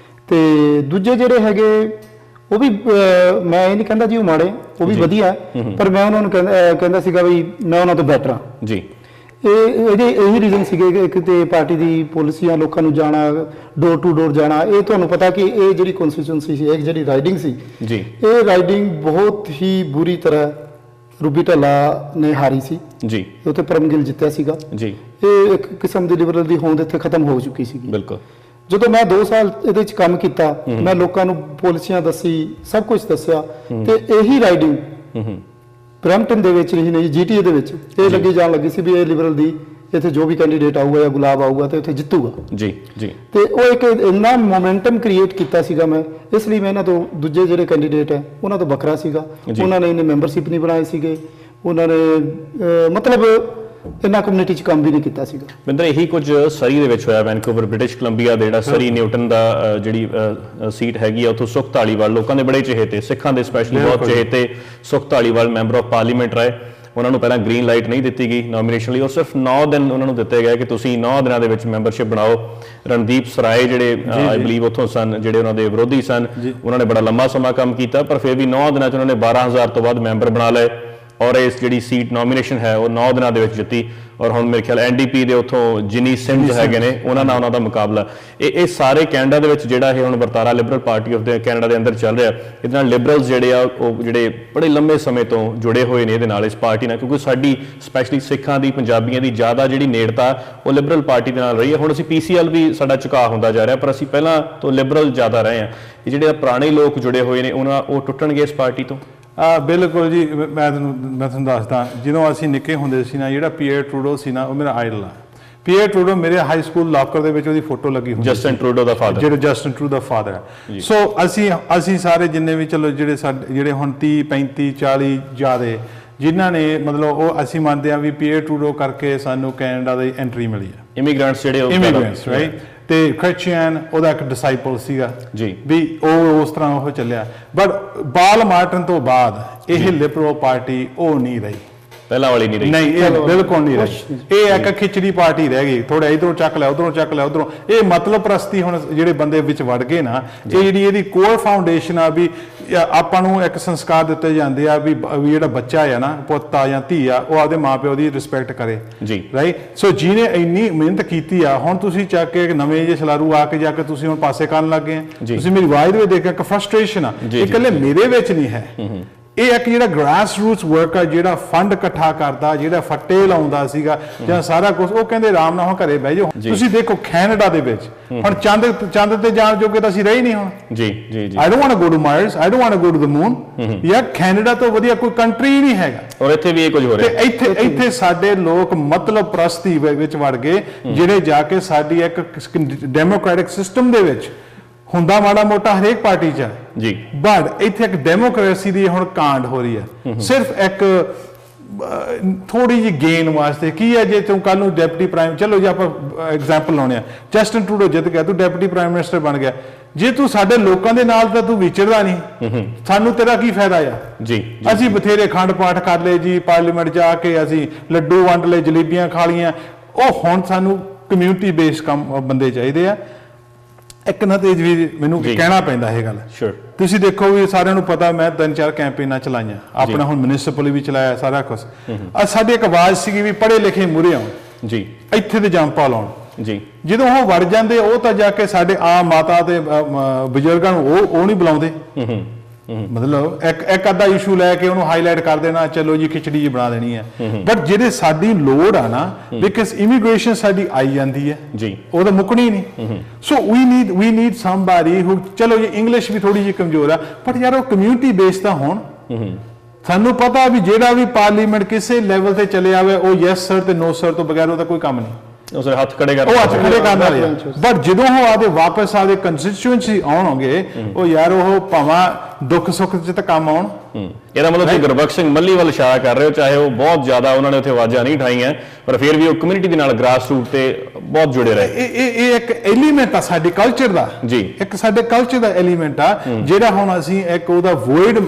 ਤੇ ਦੂਜੇ ਜਿਹੜੇ ਹੈਗੇ ਉਹ ਵੀ ਮੈਂ ਇਹ ਨਹੀਂ ਕਹਿੰਦਾ ਜੀ ਉਹ ਮਾੜੇ, ਉਹ ਵੀ ਵਧੀਆ, ਪਰ ਮੈਂ ਉਹਨਾਂ ਨੂੰ ਕਹਿੰਦਾ ਸੀਗਾ ਵੀ ਮੈਂ ਉਹਨਾਂ ਤੋਂ ਬੈਟਰ ਹਾਂ ਜੀ। ਇਹਦੇ ਇਹੀ ਰੀਜ਼ਨ ਸੀਗੇ ਕਿ ਇੱਕ ਤੇ ਪਾਰਟੀ ਦੀ ਪਾਲਿਸੀਆਂ, ਲੋਕਾਂ ਨੂੰ ਜਾਣਾ, ਡੋਰ ਟੂ ਡੋਰ ਜਾਣਾ। ਇਹ ਤੁਹਾਨੂੰ ਪਤਾ ਕਿ ਇਹ ਜਿਹੜੀ ਕਨਸਟੀਚੁਐਂਸੀ ਸੀ, ਇਹ ਜਿਹੜੀ ਰਾਈਡਿੰਗ ਸੀ ਜੀ, ਇਹ ਰਾਈਡਿੰਗ ਬਹੁਤ ਹੀ ਬੁਰੀ ਤਰ੍ਹਾਂ ਰੂਬੀ ਢੱਲਾ ਨੇ ਹਾਰੀ ਸੀ ਜੀ, ਉੱਥੇ ਪਰਮਗਿਲ ਜਿੱਤਿਆ ਸੀਗਾ ਜੀ। ਇਹ ਇੱਕ ਕਿਸਮ ਦੀ ਲਿਬਰਲ ਦੀ ਹੋਂਦ ਇੱਥੇ ਖਤਮ ਹੋ ਚੁੱਕੀ ਸੀਗੀ। ਬਿਲਕੁਲ। ਜਦੋਂ ਮੈਂ 2 ਸਾਲ ਇਹਦੇ 'ਚ ਕੰਮ ਕੀਤਾ, ਮੈਂ ਲੋਕਾਂ ਨੂੰ ਪਾਲਿਸੀਆਂ ਦੱਸੀ, ਸਭ ਕੁਝ ਦੱਸਿਆ, ਤੇ ਇਹੀ ਰਾਈਡਿੰਗ ਬਰੈਂਪਟਨ ਦੇ ਵਿੱਚ ਨਹੀਂ GTA ਦੇ ਵਿੱਚ ਇਹ ਲੱਗੀ ਜਾਣ ਲੱਗੀ ਸੀ ਵੀ ਇਹ ਲਿਬਰਲ ਦੀ ਇੱਥੇ ਜੋ ਵੀ ਕੈਂਡੀਡੇਟ ਆਊਗਾ ਜਾਂ ਗੁਲਾਬ ਆਊਗਾ ਤੇ ਉੱਥੇ ਜਿੱਤੂਗਾ ਜੀ, ਜੀ। ਤੇ ਉਹ ਇੱਕ ਇੰਨਾ ਮੋਮੈਂਟਮ ਕ੍ਰੀਏਟ ਕੀਤਾ ਸੀਗਾ ਮੈਂ, ਇਸ ਲਈ ਮੈਂ ਇਹਨਾਂ ਤੋਂ ਦੂਜੇ ਜਿਹੜੇ ਕੈਂਡੀਡੇਟ ਹੈ ਉਹਨਾਂ ਤੋਂ ਵੱਖਰਾ ਸੀਗਾ। ਉਹਨਾਂ ਨੇ ਇਹਨੇ ਮੈਂਬਰਸ਼ਿਪ ਨਹੀਂ ਬਣਾਏ ਸੀਗੇ, ਉਹਨਾਂ ਨੇ ਮਤਲਬ ਇੰਨਾ ਕਮਿਊਨਿਟੀ 'ਚ ਕੰਮ ਵੀ ਨਹੀਂ ਕੀਤਾ ਸੀਗਾ। ਬਿੰਦਰ, ਇਹੀ ਕੁਝ ਸਰੀ ਦੇ ਵਿੱਚ ਹੋਇਆ, ਵੈਨਕੂਵਰ ਬ੍ਰਿਟਿਸ਼ ਕੋਲੰਬੀਆ ਦੇ ਜਿਹੜਾ ਸਰੀ ਨਿਊਟਨ ਦਾ ਜਿਹੜੀ ਸੀਟ ਹੈਗੀ ਆ, ਉੱਥੋਂ ਸੁਖ ਧਾਲੀਵਾਲ ਲੋਕਾਂ ਦੇ ਬੜੇ ਚਹੇਤੇ, ਸਿੱਖਾਂ ਦੇ ਸਪੈਸ਼ਲੀ ਬਹੁਤ ਚਹੇਤੇ ਸੁਖ ਧਾਲੀਵਾਲ ਮੈਂਬਰ ਆਫ ਪਾਰਲੀਮੈਂਟ ਰਹੇ। ਉਹਨਾਂ ਨੂੰ ਪਹਿਲਾਂ ਗ੍ਰੀਨ ਲਾਈਟ ਨਹੀਂ ਦਿੱਤੀ ਗਈ ਨੋਮੀਨੇਸ਼ਨ ਲਈ, ਔਰ ਸਿਰਫ 9 ਦਿਨ ਉਹਨਾਂ ਨੂੰ ਦਿੱਤੇ ਗਏ ਕਿ ਤੁਸੀਂ 9 ਦਿਨਾਂ ਦੇ ਵਿੱਚ ਮੈਂਬਰਸ਼ਿਪ ਬਣਾਓ। ਰਣਦੀਪ ਸਰਾਏ ਜਿਹੜੇ ਆਈ ਬਲੀਵ ਉੱਥੋਂ ਸਨ, ਜਿਹੜੇ ਉਹਨਾਂ ਦੇ ਵਿਰੋਧੀ ਸਨ, ਉਹਨਾਂ ਨੇ ਬੜਾ ਲੰਮਾ ਸਮਾਂ ਕੰਮ ਕੀਤਾ, ਪਰ ਫਿਰ ਵੀ 9 ਦਿਨਾਂ 'ਚ ਉਹਨਾਂ ਨੇ 12,000 ਤੋਂ ਵੱਧ ਮੈਂਬਰ ਬਣਾ ਲਏ, ਔਰ ਇਸ ਜਿਹੜੀ ਸੀਟ ਨੋਮੀਨੇਸ਼ਨ ਹੈ ਉਹ 9 ਦਿਨਾਂ ਦੇ ਵਿੱਚ ਜਿੱਤੀ। ਔਰ ਹੁਣ ਮੇਰੇ ਖਿਆਲ NDP ਦੇ ਉੱਥੋਂ ਜਿਨੀ ਸਿੰਧ ਹੈਗੇ ਨੇ, ਉਹਨਾਂ ਨਾਲ ਉਹਨਾਂ ਦਾ ਮੁਕਾਬਲਾ। ਇਹ ਸਾਰੇ ਕੈਨੇਡਾ ਦੇ ਵਿੱਚ ਜਿਹੜਾ ਇਹ ਹੁਣ ਵਰਤਾਰਾ ਲਿਬਰਲ ਪਾਰਟੀ ਆਫ ਦੇ ਕੈਨੇਡਾ ਦੇ ਅੰਦਰ ਚੱਲ ਰਿਹਾ, ਇਹਦੇ ਨਾਲ ਲਿਬਰਲਸ ਜਿਹੜੇ ਆ ਉਹ ਜਿਹੜੇ ਬੜੇ ਲੰਮੇ ਸਮੇਂ ਤੋਂ ਜੁੜੇ ਹੋਏ ਨੇ ਇਹਦੇ ਨਾਲ, ਇਸ ਪਾਰਟੀ ਨਾਲ, ਕਿਉਂਕਿ ਸਾਡੀ ਸਪੈਸ਼ਲੀ ਸਿੱਖਾਂ ਦੀ, ਪੰਜਾਬੀਆਂ ਦੀ ਜ਼ਿਆਦਾ ਜਿਹੜੀ ਨੇੜਤਾ ਉਹ ਲਿਬਰਲ ਪਾਰਟੀ ਦੇ ਨਾਲ ਰਹੀ ਹੈ। ਹੁਣ ਅਸੀਂ PCL ਵੀ ਸਾਡਾ ਝੁਕਾਅ ਹੁੰਦਾ ਜਾ ਰਿਹਾ, ਪਰ ਅਸੀਂ ਪਹਿਲਾਂ ਤੋਂ ਲਿਬਰਲ ਜ਼ਿਆਦਾ ਰਹੇ ਹਾਂ। ਇਹ ਜਿਹੜੇ ਪੁਰਾਣੇ ਲੋਕ ਜੁੜੇ ਹੋਏ ਨੇ ਉਹ ਟੁੱਟਣਗੇ ਇਸ ਪਾਰਟੀ ਤੋਂ। ਬਿਲਕੁਲ ਜੀ। ਮੈਂ ਤੁਹਾਨੂੰ ਦੱਸਦਾ, ਜਦੋਂ ਅਸੀਂ ਨਿੱਕੇ ਹੁੰਦੇ ਸੀ ਨਾ, ਜਿਹੜਾ ਪੀਅਰ ਟਰੂਡੋ ਸੀ ਨਾ, ਉਹ ਮੇਰਾ ਆਈਡਲ ਆ। ਪੀਅਰ ਟਰੂਡੋ ਮੇਰੇ ਹਾਈ ਸਕੂਲ ਲਾਕਰ ਦੇ ਵਿੱਚ ਉਹਦੀ ਫੋਟੋ ਲੱਗੀ ਹੁੰਦੀ, ਜਸਟਨ ਟਰੂਡੋ ਦਾ ਫਾਦਰ, ਜਿਹੜਾ ਜਸਟਨ ਟਰੂਡੋ ਦਾ ਫਾਦਰ ਹੈ। ਸੋ ਅਸੀਂ ਸਾਰੇ ਜਿੰਨੇ ਵੀ ਚਲੋ ਜਿਹੜੇ ਹੁਣ 30 35 40 ਜ਼ਿਆਦੇ ਜਿਨ੍ਹਾਂ ਨੇ ਮਤਲਬ ਉਹ ਅਸੀਂ ਮੰਨਦੇ ਹਾਂ ਵੀ ਪੀਅਰ ਟਰੂਡੋ ਕਰਕੇ ਸਾਨੂੰ ਕੈਨੇਡਾ ਦੀ ਐਂਟਰੀ ਮਿਲੀ ਹੈ। ਇਮੀਗ੍ਰੈਂਟਸ ਜਿਹੜੇ ਇਮੀਗ੍ਰੈਂਟਸ ਰਾਈਟ। ਤੇ ਕ੍ਰਿਸਚੀਅਨ ਉਹਦਾ ਇੱਕ ਡਿਸਾਈਪਲ ਸੀਗਾ ਜੀ, ਵੀ ਉਹ ਉਸ ਤਰ੍ਹਾਂ ਉਹ ਚੱਲਿਆ। ਬਟ ਬਾਲ ਮਾਰਟਨ ਤੋਂ ਬਾਅਦ ਇਹ ਲਿਬਰਲ ਪਾਰਟੀ ਉਹ ਨਹੀਂ ਰਹੀ, ਪਹਿਲਾਂ ਵਾਲੀ ਨਹੀਂ ਰਹੀ। ਨਹੀਂ, ਇਹ ਬਿਲਕੁਲ ਨਹੀਂ ਰਹੀ। ਇਹ ਇੱਕ ਖਿਚੜੀ ਪਾਰਟੀ ਰਹਿ ਗਈ, ਥੋੜਾ ਇਧਰੋਂ ਚੱਕ ਲਿਆ, ਉਧਰੋਂ ਚੱਕ ਲਿਆ, ਉਧਰੋਂ। ਇਹ ਮਤਲਬ ਪ੍ਰਸਤੀ ਹੁਣ ਜਿਹੜੇ ਬੰਦੇ ਵਿੱਚ ਵੜ ਗਏ ਨਾ, ਇਹ ਜਿਹੜੀ ਇਹਦੀ ਕੋਰ ਫਾਊਂਡੇਸ਼ਨ ਆ ਵੀ ਆਪਾਂ ਨੂੰ ਇੱਕ ਸੰਸਕਾਰ ਦਿੱਤੇ ਜਾਂਦੇ ਆ ਵੀ ਜਿਹੜਾ ਬੱਚਾ ਆ ਨਾ, ਪੁੱਤ ਆ ਜਾਂ ਧੀ ਆ, ਉਹ ਆਪਦੇ ਮਾਪਿਓ ਦੀ ਰਿਸਪੈਕਟ ਕਰੇ ਜੀ, ਰਾਈਟ। ਸੋ ਜਿਹਨੇ ਇੰਨੀ ਮਿਹਨਤ ਕੀਤੀ ਆ, ਹੁਣ ਤੁਸੀਂ ਚੱਕ ਕੇ ਨਵੇਂ ਜਿਹੇ ਛਲਾਰੂ ਆ ਕੇ ਜਾ ਕੇ ਤੁਸੀਂ ਹੁਣ ਪਾਸੇ ਕਰਨ ਲੱਗ ਗਏ ਆ। ਤੁਸੀਂ ਮੇਰੀ ਆਵਾਜ਼ ਦੇ ਦੇਖਿਆ ਇੱਕ ਫਰਸਟ੍ਰੇਸ਼ਨ ਆ, ਇਹ ਇਕੱਲੇ ਮੇਰੇ ਵਿੱਚ ਨਹੀਂ ਹੈ। ਇਹ ਇੱਕ ਜਿਹੜਾ ਗ੍ਰਾਸ ਰੂਟਸ ਵਰਕ ਆ, ਜਿਹੜਾ ਫੰਡ ਇਕੱਠਾ ਕਰਦਾ, ਜਿਹੜਾ ਫੱਟੇ ਲਾਉਂਦਾ ਸੀਗਾ ਜਾਂ ਸਾਰਾ ਕੁਝ, ਉਹ ਕਹਿੰਦੇ ਆਰਾਮ ਨਾਲ ਹੁਣ ਘਰੇ ਬਹਿ ਜਾਓ। ਤੁਸੀਂ ਦੇਖੋ ਕੈਨੇਡਾ ਦੇ ਵਿੱਚ ਹੁਣ ਚੰਦ ਤੇ ਜਾਣ ਜੋਗੇ ਤਾਂ ਅਸੀਂ ਰਹੇ ਨਹੀਂ ਹੁਣ। ਜੀ ਜੀ ਜੀ। I don't want to go to Mars, I don't want to go to the moon. ਯਾਰ ਕੈਨੇਡਾ ਤੋਂ ਵਧੀਆ ਕੋਈ ਕੰਟਰੀ ਨਹੀਂ ਹੈਗਾ। ਔਰ ਇੱਥੇ ਵੀ ਇਹ ਕੁਝ ਹੋ ਰਿਹਾ। ਤੇ ਇੱਥੇ ਸਾਡੇ ਲੋਕ ਮਤਲਬ ਪ੍ਰਸਤੀ ਵਿੱਚ ਵੜ ਗਏ, ਜਿਹੜੇ ਜਾ ਕੇ ਸਾਡੀ ਇੱਕ ਡੈਮੋਕ੍ਰੈਟਿਕ ਸਿਸਟਮ ਦੇ ਵਿੱਚ ਹੁੰਦਾ ਮਾੜਾ ਮੋਟਾ ਹਰੇਕ ਪਾਰਟੀ 'ਚ ਜੀ, ਬਟ ਇੱਥੇ ਇੱਕ ਡੈਮੋਕ੍ਰੇਸੀ ਦੀ ਹੁਣ ਕਾਂਡ ਹੋ ਰਹੀ ਹੈ, ਸਿਰਫ ਇੱਕ ਥੋੜੀ ਜਿਹੀ ਗੇਨ ਵਾਸਤੇ। ਕੀ ਹੈ, ਜੇ ਤੂੰ ਕੱਲ ਨੂੰ ਡਿਪਟੀ ਪ੍ਰਾਈਮ, ਚਲੋ ਜੇ ਆਪਾਂ ਐਗਜ਼ਾਮਪਲ ਲਾਉਣੇ ਆ, ਜਸਟਨ ਟਰੂਡੋ ਜਿੱਤ ਗਿਆ, ਤੂੰ ਡਿਪਟੀ ਪ੍ਰਾਈਮ ਮਿਨਿਸਟਰ ਬਣ ਗਿਆ, ਜੇ ਤੂੰ ਸਾਡੇ ਲੋਕਾਂ ਦੇ ਨਾਲ ਤਾਂ ਤੂੰ ਵਿਚਰਦਾ ਨਹੀਂ, ਸਾਨੂੰ ਤੇਰਾ ਕੀ ਫਾਇਦਾ ਆ ਜੀ। ਅਸੀਂ ਬਥੇਰੇ ਖੰਡ ਪਾਠ ਕਰ ਲਏ ਜੀ, ਪਾਰਲੀਮੈਂਟ ਜਾ ਕੇ ਅਸੀਂ ਲੱਡੂ ਵੰਡ ਲਏ, ਜਲੇਬੀਆਂ ਖਾ ਲਈਆਂ। ਉਹ ਹੁਣ ਸਾਨੂੰ ਕਮਿਊਨਿਟੀ ਬੇਸਡ ਕੰਮ ਬੰਦੇ ਚਾਹੀਦੇ ਆ। ਇੱਕ ਨਾ ਤੇ ਵੀ ਮੈਨੂੰ ਕਹਿਣਾ ਪੈਂਦਾ ਇਹ ਗੱਲ, ਤੁਸੀਂ ਦੇਖੋ ਵੀ ਸਾਰਿਆਂ ਨੂੰ ਪਤਾ, ਮੈਂ 3-4 ਕੈਂਪੇਨਾਂ ਚਲਾਈਆਂ, ਆਪਣਾ ਹੁਣ ਮਿਊਨਿਸਪਲ ਵੀ ਚਲਾਇਆ, ਸਾਰਾ ਕੁਝ। ਸਾਡੀ ਇੱਕ ਆਵਾਜ਼ ਸੀਗੀ ਵੀ ਪੜ੍ਹੇ ਲਿਖੇ ਮੂਹਰੇ ਆਉਣ ਜੀ, ਇੱਥੇ ਤੇ ਜੰਪਾ ਲਾਉਣ ਜੀ। ਜਦੋਂ ਉਹ ਵੜ ਜਾਂਦੇ, ਉਹ ਤਾਂ ਜਾ ਕੇ ਸਾਡੇ ਆਮ ਮਾਤਾ ਤੇ ਬਜ਼ੁਰਗਾਂ ਨੂੰ ਉਹ ਨਹੀਂ ਬੁਲਾਉਂਦੇ। ਮਤਲਬ ਇੱਕ ਅੱਧਾ ਇਸ਼ੂ ਲੈ ਕੇ ਉਹਨੂੰ ਹਾਈਲਾਈਟ ਕਰ ਦੇਣਾ, ਚਲੋ ਜੀ ਖਿਚੜੀ ਜੀ ਬਣਾ ਦੇਣੀ ਹੈ। ਬਟ ਜਿਹੜੇ ਸਾਡੀ ਲੋੜ ਆ ਨਾ, ਬਿਕਾਜ਼ ਇਮੀਗ੍ਰੇਸ਼ਨ ਸਾਡੀ ਆਈ ਜਾਂਦੀ ਹੈ ਜੀ, ਉਹ ਤਾਂ ਮੁੱਕਣੀ ਨਹੀਂ। ਸੋ ਵੀ ਨੀਡ ਸਮਬਾਡੀ ਹੂ, ਚਲੋ ਜੀ ਇੰਗਲਿਸ਼ ਵੀ ਥੋੜੀ ਜਿਹੀ ਕਮਜ਼ੋਰ ਆ, ਬਟ ਯਾਰ ਉਹ ਕਮਿਊਨਿਟੀ ਬੇਸ ਤਾਂ ਹੋਣ। ਸਾਨੂੰ ਪਤਾ ਵੀ ਜਿਹੜਾ ਵੀ ਪਾਰਲੀਮੈਂਟ ਕਿਸੇ ਲੈਵਲ ਤੇ ਚਲੇ ਆਵੇ, ਉਹ ਯੈਸ ਸਰ ਤੇ ਨੋ ਸਰ ਤੋਂ ਬਗੈਰ ਉਹਦਾ ਕੋਈ ਕੰਮ ਨਹੀਂ। ਉਸ ਹੱਥ ਖੜੇ ਕਰਨ ਵਾਲੇ, ਬਟ ਜਦੋਂ ਉਹ ਆਦੇ ਵਾਪਸ ਆਦੇ ਕੰਸਟੀਚੁਐਂਸੀ ਆਉਣਗੇ, ਉਹ ਯਾਰ ਉਹ ਭਾਵਾਂ ਦੁੱਖ ਸੁੱਖ ਚ ਤਾਂ ਕੰਮ ਆਉਣ। ਇਹਦਾ ਮਤਲਬ ਤੁਸੀਂ ਗੁਰਬਖਸ਼ ਸਿੰਘ ਮੱਲੀ ਵੱਲ ਇਸ਼ਾਰਾ ਕਰ ਰਹੇ ਹੋ, ਚਾਹੇ ਉਹ ਬਹੁਤ ਜ਼ਿਆਦਾ ਉਹਨਾਂ ਨੇ ਉੱਥੇ ਆਵਾਜ਼ਾਂ ਨਹੀਂ ਉਠਾਈਆਂ, ਪਰ ਫਿਰ ਵੀ ਉਹ ਕਮਿਊਨਿਟੀ ਦੇ ਨਾਲ ਗ੍ਰਾਸ ਰੂਟ ਤੇ ਬਹੁਤ ਜੁੜੇ ਰਹੇ। ਇਹ ਇੱਕ ਐਲੀਮੈਂਟ ਆ ਸਾਡੇ ਕਲਚਰ ਦਾ ਜੀ, ਇੱਕ ਸਾਡੇ ਕਲਚਰ ਦਾ ਐਲੀਮੈਂਟ ਆ, ਜਿਹੜਾ ਹੁਣ ਅਸੀਂ ਇੱਕ ਉਹਦਾ ਵੋਇਡ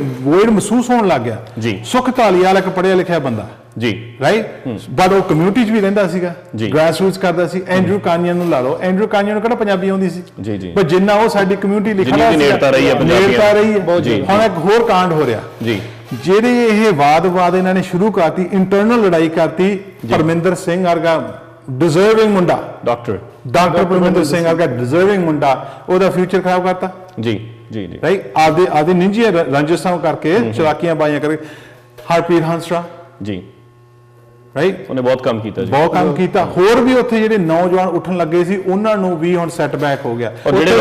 ਮਹਿਸੂਸ ਹੋਣ ਲੱਗ ਗਿਆ ਜੀ। ਸੁਖ ਧਾਲੀਵਾਲ ਇੱਕ ਪੜ੍ਹਿਆ ਲਿਖਿਆ ਬੰਦਾ ਜੀ, ਰਾਈਟ, ਬਟ ਉਹ ਕਮਿਊਨਿਟੀ 'ਚ ਵੀ ਰਹਿੰਦਾ ਸੀਗਾ, ਗ੍ਰਾਸ ਰੂਟਸ ਕਰਦਾ ਸੀ। ਐਂਡਰੂ ਕਾਨੀਅਨ ਨੂੰ ਲਾ ਲਓ, ਐਂਡਰੂ ਕਾਨੀਅਨ ਨੂੰ ਕਿਹੜਾ ਪੰਜਾਬੀ ਆਉਂਦੀ ਸੀ ਜੀ ਜੀ, ਪਰ ਜਿੰਨਾ ਉਹ ਸਾਡੀ ਕਮਿਊਨਿਟੀ ਲਿਖਦਾ ਨੇੜਤਾ ਰਹੀ ਹੈ, ਹੁਣ ਇੱਕ ਹੋਰ ਕਾਂਡ ਹੋ ਰਿਹਾ ਜੀ। ਜਿਹੜੇ ਇਹ ਵਾਦ ਇਹਨਾਂ ਨੇ ਸ਼ੁਰੂ ਕਰਤੀ, ਇੰਟਰਨਲ ਲੜਾਈ ਕਰਤੀ, ਪਰਮਿੰਦਰ ਸਿੰਘ ਵਰਗਾ ਡਿਜ਼ਰਵਿੰਗ ਮੁੰਡਾ, ਡਾਕਟਰ ਪਰਮਿੰਦਰ ਸਿੰਘ ਵਰਗਾ ਡਿਜ਼ਰਵਿੰਗ ਮੁੰਡਾ, ਉਹਦਾ ਫਿਊਚਰ ਖਰਾਬ ਕਰਤਾ। ਜੀ ਜੀ ਜੀ ਰਾਈਟ, ਆਪਦੇ ਨਿੱਜੀ ਰੰਜਿਸ਼ਾਂ ਕਰਕੇ, ਚਲਾਕੀਆਂ ਬਾਈਆਂ ਕਰਕੇ। ਹਰਪ੍ਰੀਤ ਹੰਸਰਾ ਜੀ ਰਾਈਟ, ਉਹਨੇ ਬਹੁਤ ਕੰਮ ਕੀਤਾ ਜੀ, ਬਹੁਤ ਕੰਮ ਕੀਤਾ। ਹੋਰ ਵੀ ਉੱਥੇ ਜਿਹੜੇ ਨੌਜਵਾਨ ਉੱਠਣ ਲੱਗੇ ਸੀ ਉਹਨਾਂ ਨੂੰ ਵੀ ਹੁਣ ਸੈਟਬੈਕ ਹੋ ਗਿਆ। ਔਰ ਜਿਹੜੇ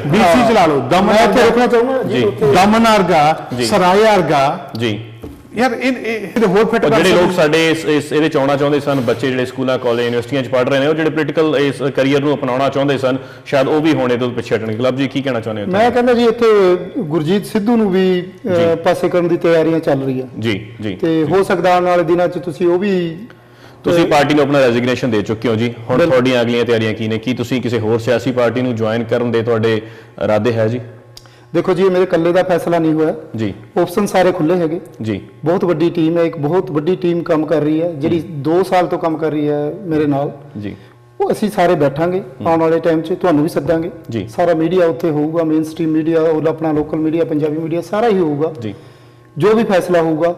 BC ਚਲਾ ਲਓ, ਦਮਨ ਵਰਗਾ, ਸਰਾਇਆ ਵਰਗਾ ਜੀ, ਯਾਰ ਇਹ ਹੋਰ ਫਿੱਟ ਜਿਹੜੇ ਲੋਕ ਸਾਡੇ ਇਹਦੇ ਚ ਆਉਣਾ ਚਾਹੁੰਦੇ ਸਨ, ਬੱਚੇ ਜਿਹੜੇ ਸਕੂਲਾਂ, ਕਾਲਜ, ਯੂਨੀਵਰਸਿਟੀਆਂ ਚ ਪੜ੍ਹ ਰਹੇ ਨੇ, ਉਹ ਜਿਹੜੇ ਪੋਲੀਟੀਕਲ ਇਸ ਕਰੀਅਰ ਨੂੰ ਅਪਣਾਉਣਾ ਚਾਹੁੰਦੇ ਸਨ, ਸ਼ਾਇਦ ਉਹ ਵੀ ਹੋਣੇ ਤੋਂ ਪਿੱਛੇ ਹਟਣਗੇ। ਗੁਲਾਬ ਜੀ ਕੀ ਕਹਿਣਾ ਚਾਹੁੰਦੇ ਹੋ? ਮੈਂ ਕਹਿੰਦਾ ਜੀ ਇੱਥੇ ਗੁਰਜੀਤ ਸਿੱਧੂ ਨੂੰ ਵੀ ਪਾਸੇ ਕਰਨ ਦੀ ਤਿਆਰੀਆਂ ਚੱਲ ਰਹੀਆਂ ਜੀ ਜੀ, ਤੇ ਹੋ ਸਕਦਾ ਆਉਣ ਵਾਲੇ ਦਿਨਾਂ ਚ ਤੁਸੀਂ ਉਹ ਵੀ, ਤੁਸੀਂ ਪਾਰਟੀ ਨੂੰ ਆਪਣਾ ਰੈਜ਼ਿਗਨੇਸ਼ਨ ਦੇ ਚੁੱਕੇ ਹੋ ਜੀ, ਹੁਣ ਤੁਹਾਡੀਆਂ ਅਗਲੀਆਂ ਤਿਆਰੀਆਂ ਕੀ ਨੇ? ਕੀ ਤੁਸੀਂ ਕਿਸੇ ਹੋਰ ਸਿਆਸੀ ਪਾਰਟੀ ਨੂੰ ਜੁਆਇਨ ਕਰਨ ਦੇ ਤੁਹਾਡੇ ਇਰਾਦੇ ਹੈ ਜੀ? ਦੇਖੋ ਜੀ, ਮੇਰੇ ਇਕੱਲੇ ਦਾ ਫੈਸਲਾ ਨਹੀਂ ਹੋਇਆ ਜੀ, ਆਪਸ਼ਨ ਸਾਰੇ ਖੁੱਲੇ ਹੈਗੇ ਜੀ। ਬਹੁਤ ਵੱਡੀ ਟੀਮ ਹੈ, ਇੱਕ ਬਹੁਤ ਵੱਡੀ ਟੀਮ ਕੰਮ ਕਰ ਰਹੀ ਹੈ, ਜਿਹੜੀ 2 ਸਾਲ ਤੋਂ ਕੰਮ ਕਰ ਰਹੀ ਹੈ ਮੇਰੇ ਨਾਲ ਜੀ। ਉਹ ਅਸੀਂ ਸਾਰੇ ਬੈਠਾਂਗੇ ਆਉਣ ਵਾਲੇ ਟਾਈਮ 'ਚ, ਤੁਹਾਨੂੰ ਵੀ ਸੱਦਾਂਗੇ ਜੀ। ਸਾਰਾ ਮੀਡੀਆ ਉੱਥੇ ਹੋਊਗਾ, ਮੇਨ ਸਟ੍ਰੀਮ ਮੀਡੀਆ, ਉਹ ਆਪਣਾ ਲੋਕਲ ਮੀਡੀਆ, ਪੰਜਾਬੀ ਮੀਡੀਆ, ਸਾਰਾ ਹੀ ਹੋਊਗਾ ਜੀ। ਜੋ ਵੀ ਫੈਸਲਾ ਹੋਊਗਾ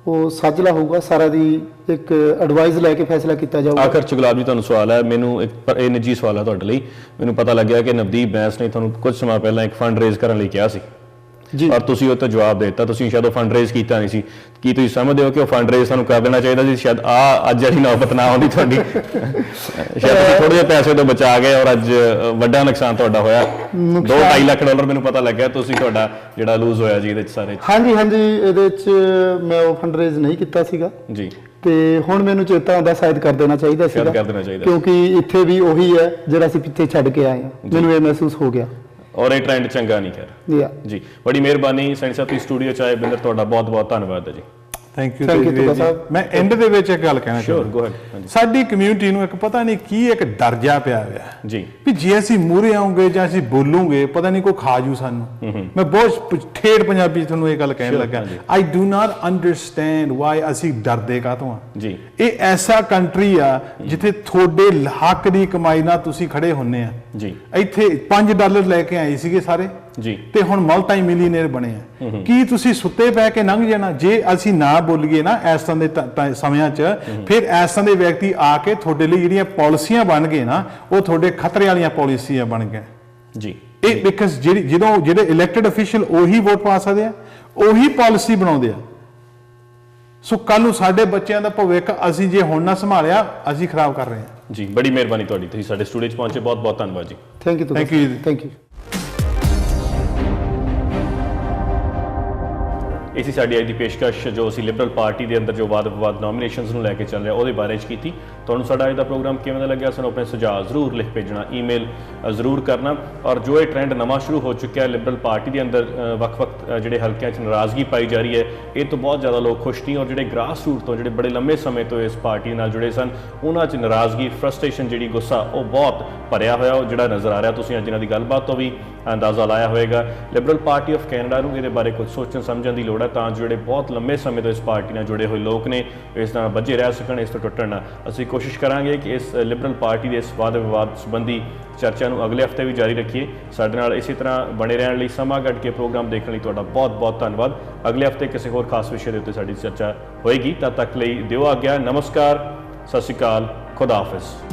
ਉਹ ਸਾਜਲਾ ਹੋਊਗਾ, ਸਾਰਾ ਦੀ ਇੱਕ ਐਡਵਾਈਸ ਲੈ ਕੇ ਫੈਸਲਾ ਕੀਤਾ ਜਾਊਗਾ। ਆਖਰ ਚ ਗੁਲਾਬ ਜੀ ਤੁਹਾਨੂੰ ਸਵਾਲ ਹੈ, ਮੈਨੂੰ ਇਹ ਨਿੱਜੀ ਸਵਾਲ ਹੈ ਤੁਹਾਡੇ ਲਈ। ਮੈਨੂੰ ਪਤਾ ਲੱਗਿਆ ਕਿ ਨਵਦੀਪ ਬੈਂਸ ਨੇ ਤੁਹਾਨੂੰ ਕੁਝ ਸਮਾਂ ਪਹਿਲਾਂ ਇੱਕ ਫੰਡ ਰੇਜ਼ ਕਰਨ ਲਈ ਕਿਹਾ ਸੀ ਜੀ, ਔਰ ਤੁਸੀਂ ਉਹ ਤੇ ਜਵਾਬ ਦੇ ਦਿੱਤਾ, ਤੁਸੀਂ ਸ਼ਾਇਦ ਉਹ ਫੰਡ ਰੇਜ਼ ਕੀਤਾ ਨਹੀਂ ਸੀ। ਕੀ ਤੁਸੀਂ ਸਮਝਦੇ ਹੋ ਕਿ ਉਹ ਫੰਡ ਰੇਜ਼ ਤੁਹਾਨੂੰ ਕਰ ਦੇਣਾ ਚਾਹੀਦਾ ਸੀ? ਸ਼ਾਇਦ ਅੱਜ ਜਿਹੜੀ ਨੌਬਤ ਨਾ ਆਉਂਦੀ ਤੁਹਾਡੀ, ਸ਼ਾਇਦ ਤੁਸੀਂ ਥੋੜੇ ਜਿਹੇ ਪੈਸੇ ਤੋਂ ਬਚਾ ਗਏ ਔਰ ਅੱਜ ਵੱਡਾ ਨੁਕਸਾਨ ਤੁਹਾਡਾ ਹੋਇਆ। $2-2.5 ਲੱਖ ਮੈਨੂੰ ਪਤਾ ਲੱਗਿਆ ਤੁਸੀਂ ਤੁਹਾਡਾ ਜਿਹੜਾ ਲੂਜ਼ ਹੋਇਆ ਜੀ ਇਹਦੇ ਚ ਸਾਰੇ। ਹਾਂਜੀ ਹਾਂਜੀ, ਇਹਦੇ ਚ ਮੈਂ ਉਹ ਫੰਡ ਰੇਜ਼ ਨਹੀਂ ਕੀਤਾ ਸੀਗਾ ਜੀ, ਤੇ ਹੁਣ ਮੈਨੂੰ ਚੇਤਾ ਆਉਂਦਾ ਸ਼ਾਇਦ ਕਰ ਦੇਣਾ ਚਾਹੀਦਾ ਸੀਗਾ, ਕਿਉਂਕਿ ਇੱਥੇ ਵੀ ਉਹੀ ਹੈ ਜਿਹੜਾ ਅਸੀਂ ਪਿੱਛੇ ਛੱਡ ਕੇ ਆਏ ਹਾਂ। ਮੈਨੂੰ ਇਹ ਮਹਿਸੂਸ ਹੋ ਗਿਆ ਔਰ ਇਹ ਟ੍ਰੈਂਡ ਚੰਗਾ ਨਹੀਂ ਕਰ ਜੀ। ਬੜੀ ਮਿਹਰਬਾਨੀ ਸੈਣੀ ਸਾਹਿਬ, ਤੁਸੀਂ ਸਟੂਡੀਓ ਚ ਆਏ। ਬਿੰਦਰ ਤੁਹਾਡਾ ਬਹੁਤ ਬਹੁਤ ਧੰਨਵਾਦ ਹੈ ਜੀ। ਥੈਂਕ ਯੂ ਸਾਹਿਬ। ਮੈਂ ਐਂਡ ਦੇ ਵਿੱਚ ਇੱਕ ਗੱਲ ਕਹਿਣਾ ਚਾਹੁੰਦਾ, ਸਾਡੀ ਕਮਿਊਨਿਟੀ ਨੂੰ ਇੱਕ ਪਤਾ ਨਹੀਂ ਕੀ ਇੱਕ ਡਰ ਜਾ ਪਿਆ ਹੋਇਆ ਜੀ, ਵੀ ਜੇ ਅਸੀਂ ਮੂਹਰੇ ਆਉਂਗੇ ਜਾਂ ਅਸੀਂ ਬੋਲੂਗੇ ਪਤਾ ਨਹੀਂ ਕੋਈ ਖਾ ਜੂ ਸਾਨੂੰ। ਮੈਂ ਬਹੁਤ ਠੇਠ ਪੰਜਾਬੀ ਤੁਹਾਨੂੰ ਇਹ ਗੱਲ ਕਹਿਣ ਲੱਗਾ, I do not understand why ਅਸੀਂ ਡਰਦੇ ਕਾਹਤੋਂ ਆ ਜੀ। ਇਹ ਐਸਾ ਕੰਟਰੀ ਆ ਜਿੱਥੇ ਤੁਹਾਡੇ ਹੱਕ ਦੀ ਕਮਾਈ ਨਾਲ ਤੁਸੀਂ ਖੜੇ ਹੁੰਨੇ ਆ ਜੀ। ਇੱਥੇ $5 ਲੈ ਕੇ ਆਏ ਸੀਗੇ ਸਾਰੇ ਜੀ, ਤੇ ਹੁਣ ਮਲਟੀ ਮਿਲੀਅਨਰ ਬਣੇ ਆ। ਕੀ ਤੁਸੀਂ ਸੁੱਤੇ ਪੈ ਕੇ ਲੰਘ ਜਾਣਾ? ਜੇ ਅਸੀਂ ਨਾ ਬੋਲੀਏ ਨਾ ਇਸ ਤਰ੍ਹਾਂ ਦੇ ਸਮਿਆਂ 'ਚ, ਫਿਰ ਇਸ ਤਰ੍ਹਾਂ ਦੇ ਵਿਅਕਤੀ ਆ ਕੇ ਤੁਹਾਡੇ ਲਈ ਜਿਹੜੀਆਂ ਪਾਲਿਸੀਆਂ ਬਣ ਗਏ ਨਾ, ਉਹ ਤੁਹਾਡੇ ਖਤਰੇ ਵਾਲੀਆਂ ਪਾਲਿਸੀਆਂ ਬਣ ਗਏ ਜੀ। ਇਹ ਬਿਕਾਜ਼ ਜਿਹੜੇ ਇਲੈਕਟਡ ਅਫੀਸ਼ੀਅਲ ਉਹੀ ਵੋਟ ਪਾ ਸਕਦੇ ਆ, ਉਹੀ ਪਾਲਿਸੀ ਬਣਾਉਂਦੇ ਆ। ਸੋ ਕੱਲ ਨੂੰ ਸਾਡੇ ਬੱਚਿਆਂ ਦਾ ਭਵਿੱਖ ਅਸੀਂ ਜੇ ਹੁਣ ਨਾ ਸੰਭਾਲਿਆ, ਅਸੀਂ ਖਰਾਬ ਕਰ ਰਹੇ ਹਾਂ ਜੀ। ਬੜੀ ਮਿਹਰਬਾਨੀ ਤੁਹਾਡੀ, ਤੁਸੀਂ ਸਾਡੇ ਸਟੂਡੀਓ 'ਚ ਪਹੁੰਚੇ, ਬਹੁਤ ਬਹੁਤ ਧੰਨਵਾਦ ਜੀ। Thank you thank you. ਇਹ ਸੀ ਸਾਡੀ ਅੱਜ ਦੀ ਪੇਸ਼ਕਸ਼, ਜੋ ਅਸੀਂ ਲਿਬਰਲ ਪਾਰਟੀ ਦੇ ਅੰਦਰ ਜੋ ਵਾਦ ਵਿਵਾਦ ਨੋਮੀਨੇਸ਼ਨਸ ਨੂੰ ਲੈ ਕੇ ਚੱਲ ਰਿਹਾ ਉਹਦੇ ਬਾਰੇ 'ਚ ਕੀਤੀ। ਤੁਹਾਨੂੰ ਸਾਡਾ ਅੱਜ ਦਾ ਪ੍ਰੋਗਰਾਮ ਕਿਵੇਂ ਦਾ ਲੱਗਿਆ? ਸਾਨੂੰ ਆਪਣੇ ਸੁਝਾਅ ਜ਼ਰੂਰ ਲਿਖ ਭੇਜਣਾ, ਈਮੇਲ ਜ਼ਰੂਰ ਕਰਨਾ। ਔਰ ਜੋ ਇਹ ਟ੍ਰੈਂਡ ਨਵਾਂ ਸ਼ੁਰੂ ਹੋ ਚੁੱਕਿਆ ਲਿਬਰਲ ਪਾਰਟੀ ਦੇ ਅੰਦਰ, ਵੱਖ-ਵੱਖ ਜਿਹੜੇ ਹਲਕਿਆਂ 'ਚ ਨਾਰਾਜ਼ਗੀ ਪਾਈ ਜਾ ਰਹੀ ਹੈ, ਇਹ ਤੋਂ ਬਹੁਤ ਜ਼ਿਆਦਾ ਲੋਕ ਖੁਸ਼ ਨਹੀਂ। ਔਰ ਜਿਹੜੇ ਗ੍ਰਾਸ ਰੂਟ ਤੋਂ, ਜਿਹੜੇ ਬੜੇ ਲੰਮੇ ਸਮੇਂ ਤੋਂ ਇਸ ਪਾਰਟੀ ਨਾਲ ਜੁੜੇ ਸਨ, ਉਹਨਾਂ 'ਚ ਨਾਰਾਜ਼ਗੀ, ਫਰਸਟ੍ਰੇਸ਼ਨ, ਜਿਹੜੀ ਗੁੱਸਾ, ਉਹ ਬਹੁਤ ਭਰਿਆ ਹੋਇਆ, ਉਹ ਜਿਹੜਾ ਨਜ਼ਰ ਆ ਰਿਹਾ। ਤੁਸੀਂ ਅੱਜ ਇਹਨਾਂ ਦੀ ਗੱਲਬਾਤ ਤੋਂ ਵੀ ਅੰਦਾਜ਼ਾ ਲਾਇਆ ਹੋਵੇਗਾ। ਲਿਬਰਲ ਪਾਰਟੀ ਆਫ ਕੈਨੇਡਾ ਨੂੰ ਇਹਦੇ ਬਾਰੇ ਕੁਝ ਸੋਚਣ ਸਮਝਣ ਦੀ ਲੋੜ ਹੈ, ਤਾਂ ਜਿਹੜੇ ਬਹੁਤ ਲੰਮੇ ਸਮੇਂ ਤੋਂ ਇਸ ਪਾਰਟੀ ਨਾਲ ਜੁੜੇ ਹੋਏ ਲੋਕ ਨੇ, ਇਸ ਨਾਲ ਬੱਝੇ ਰਹਿ ਸਕਣ, ਇਸ ਤੋਂ ਟੁੱਟਣ ਨਾ। ਅਸੀਂ ਕੋਸ਼ਿਸ਼ ਕਰਾਂਗੇ ਕਿ ਇਸ ਲਿਬਰਲ ਪਾਰਟੀ ਦੇ ਇਸ ਵਾਦ ਵਿਵਾਦ ਸੰਬੰਧੀ ਚਰਚਾ ਨੂੰ ਅਗਲੇ ਹਫ਼ਤੇ ਵੀ ਜਾਰੀ ਰੱਖੀਏ। ਸਾਡੇ ਨਾਲ ਇਸੇ ਤਰ੍ਹਾਂ ਬਣੇ ਰਹਿਣ ਲਈ, ਸਮਾਂ ਕੱਢ ਕੇ ਪ੍ਰੋਗਰਾਮ ਦੇਖਣ ਲਈ ਤੁਹਾਡਾ ਬਹੁਤ ਬਹੁਤ ਧੰਨਵਾਦ। ਅਗਲੇ ਹਫ਼ਤੇ ਕਿਸੇ ਹੋਰ ਖਾਸ ਵਿਸ਼ੇ ਦੇ ਉੱਤੇ ਸਾਡੀ ਚਰਚਾ ਹੋਏਗੀ। ਤਦ ਤੱਕ ਲਈ ਦਿਓ ਆਗਿਆ। ਨਮਸਕਾਰ, ਸਤਿ ਸ਼੍ਰੀ ਅਕਾਲ, ਖੁਦਾ ਹਾਫਿਜ਼।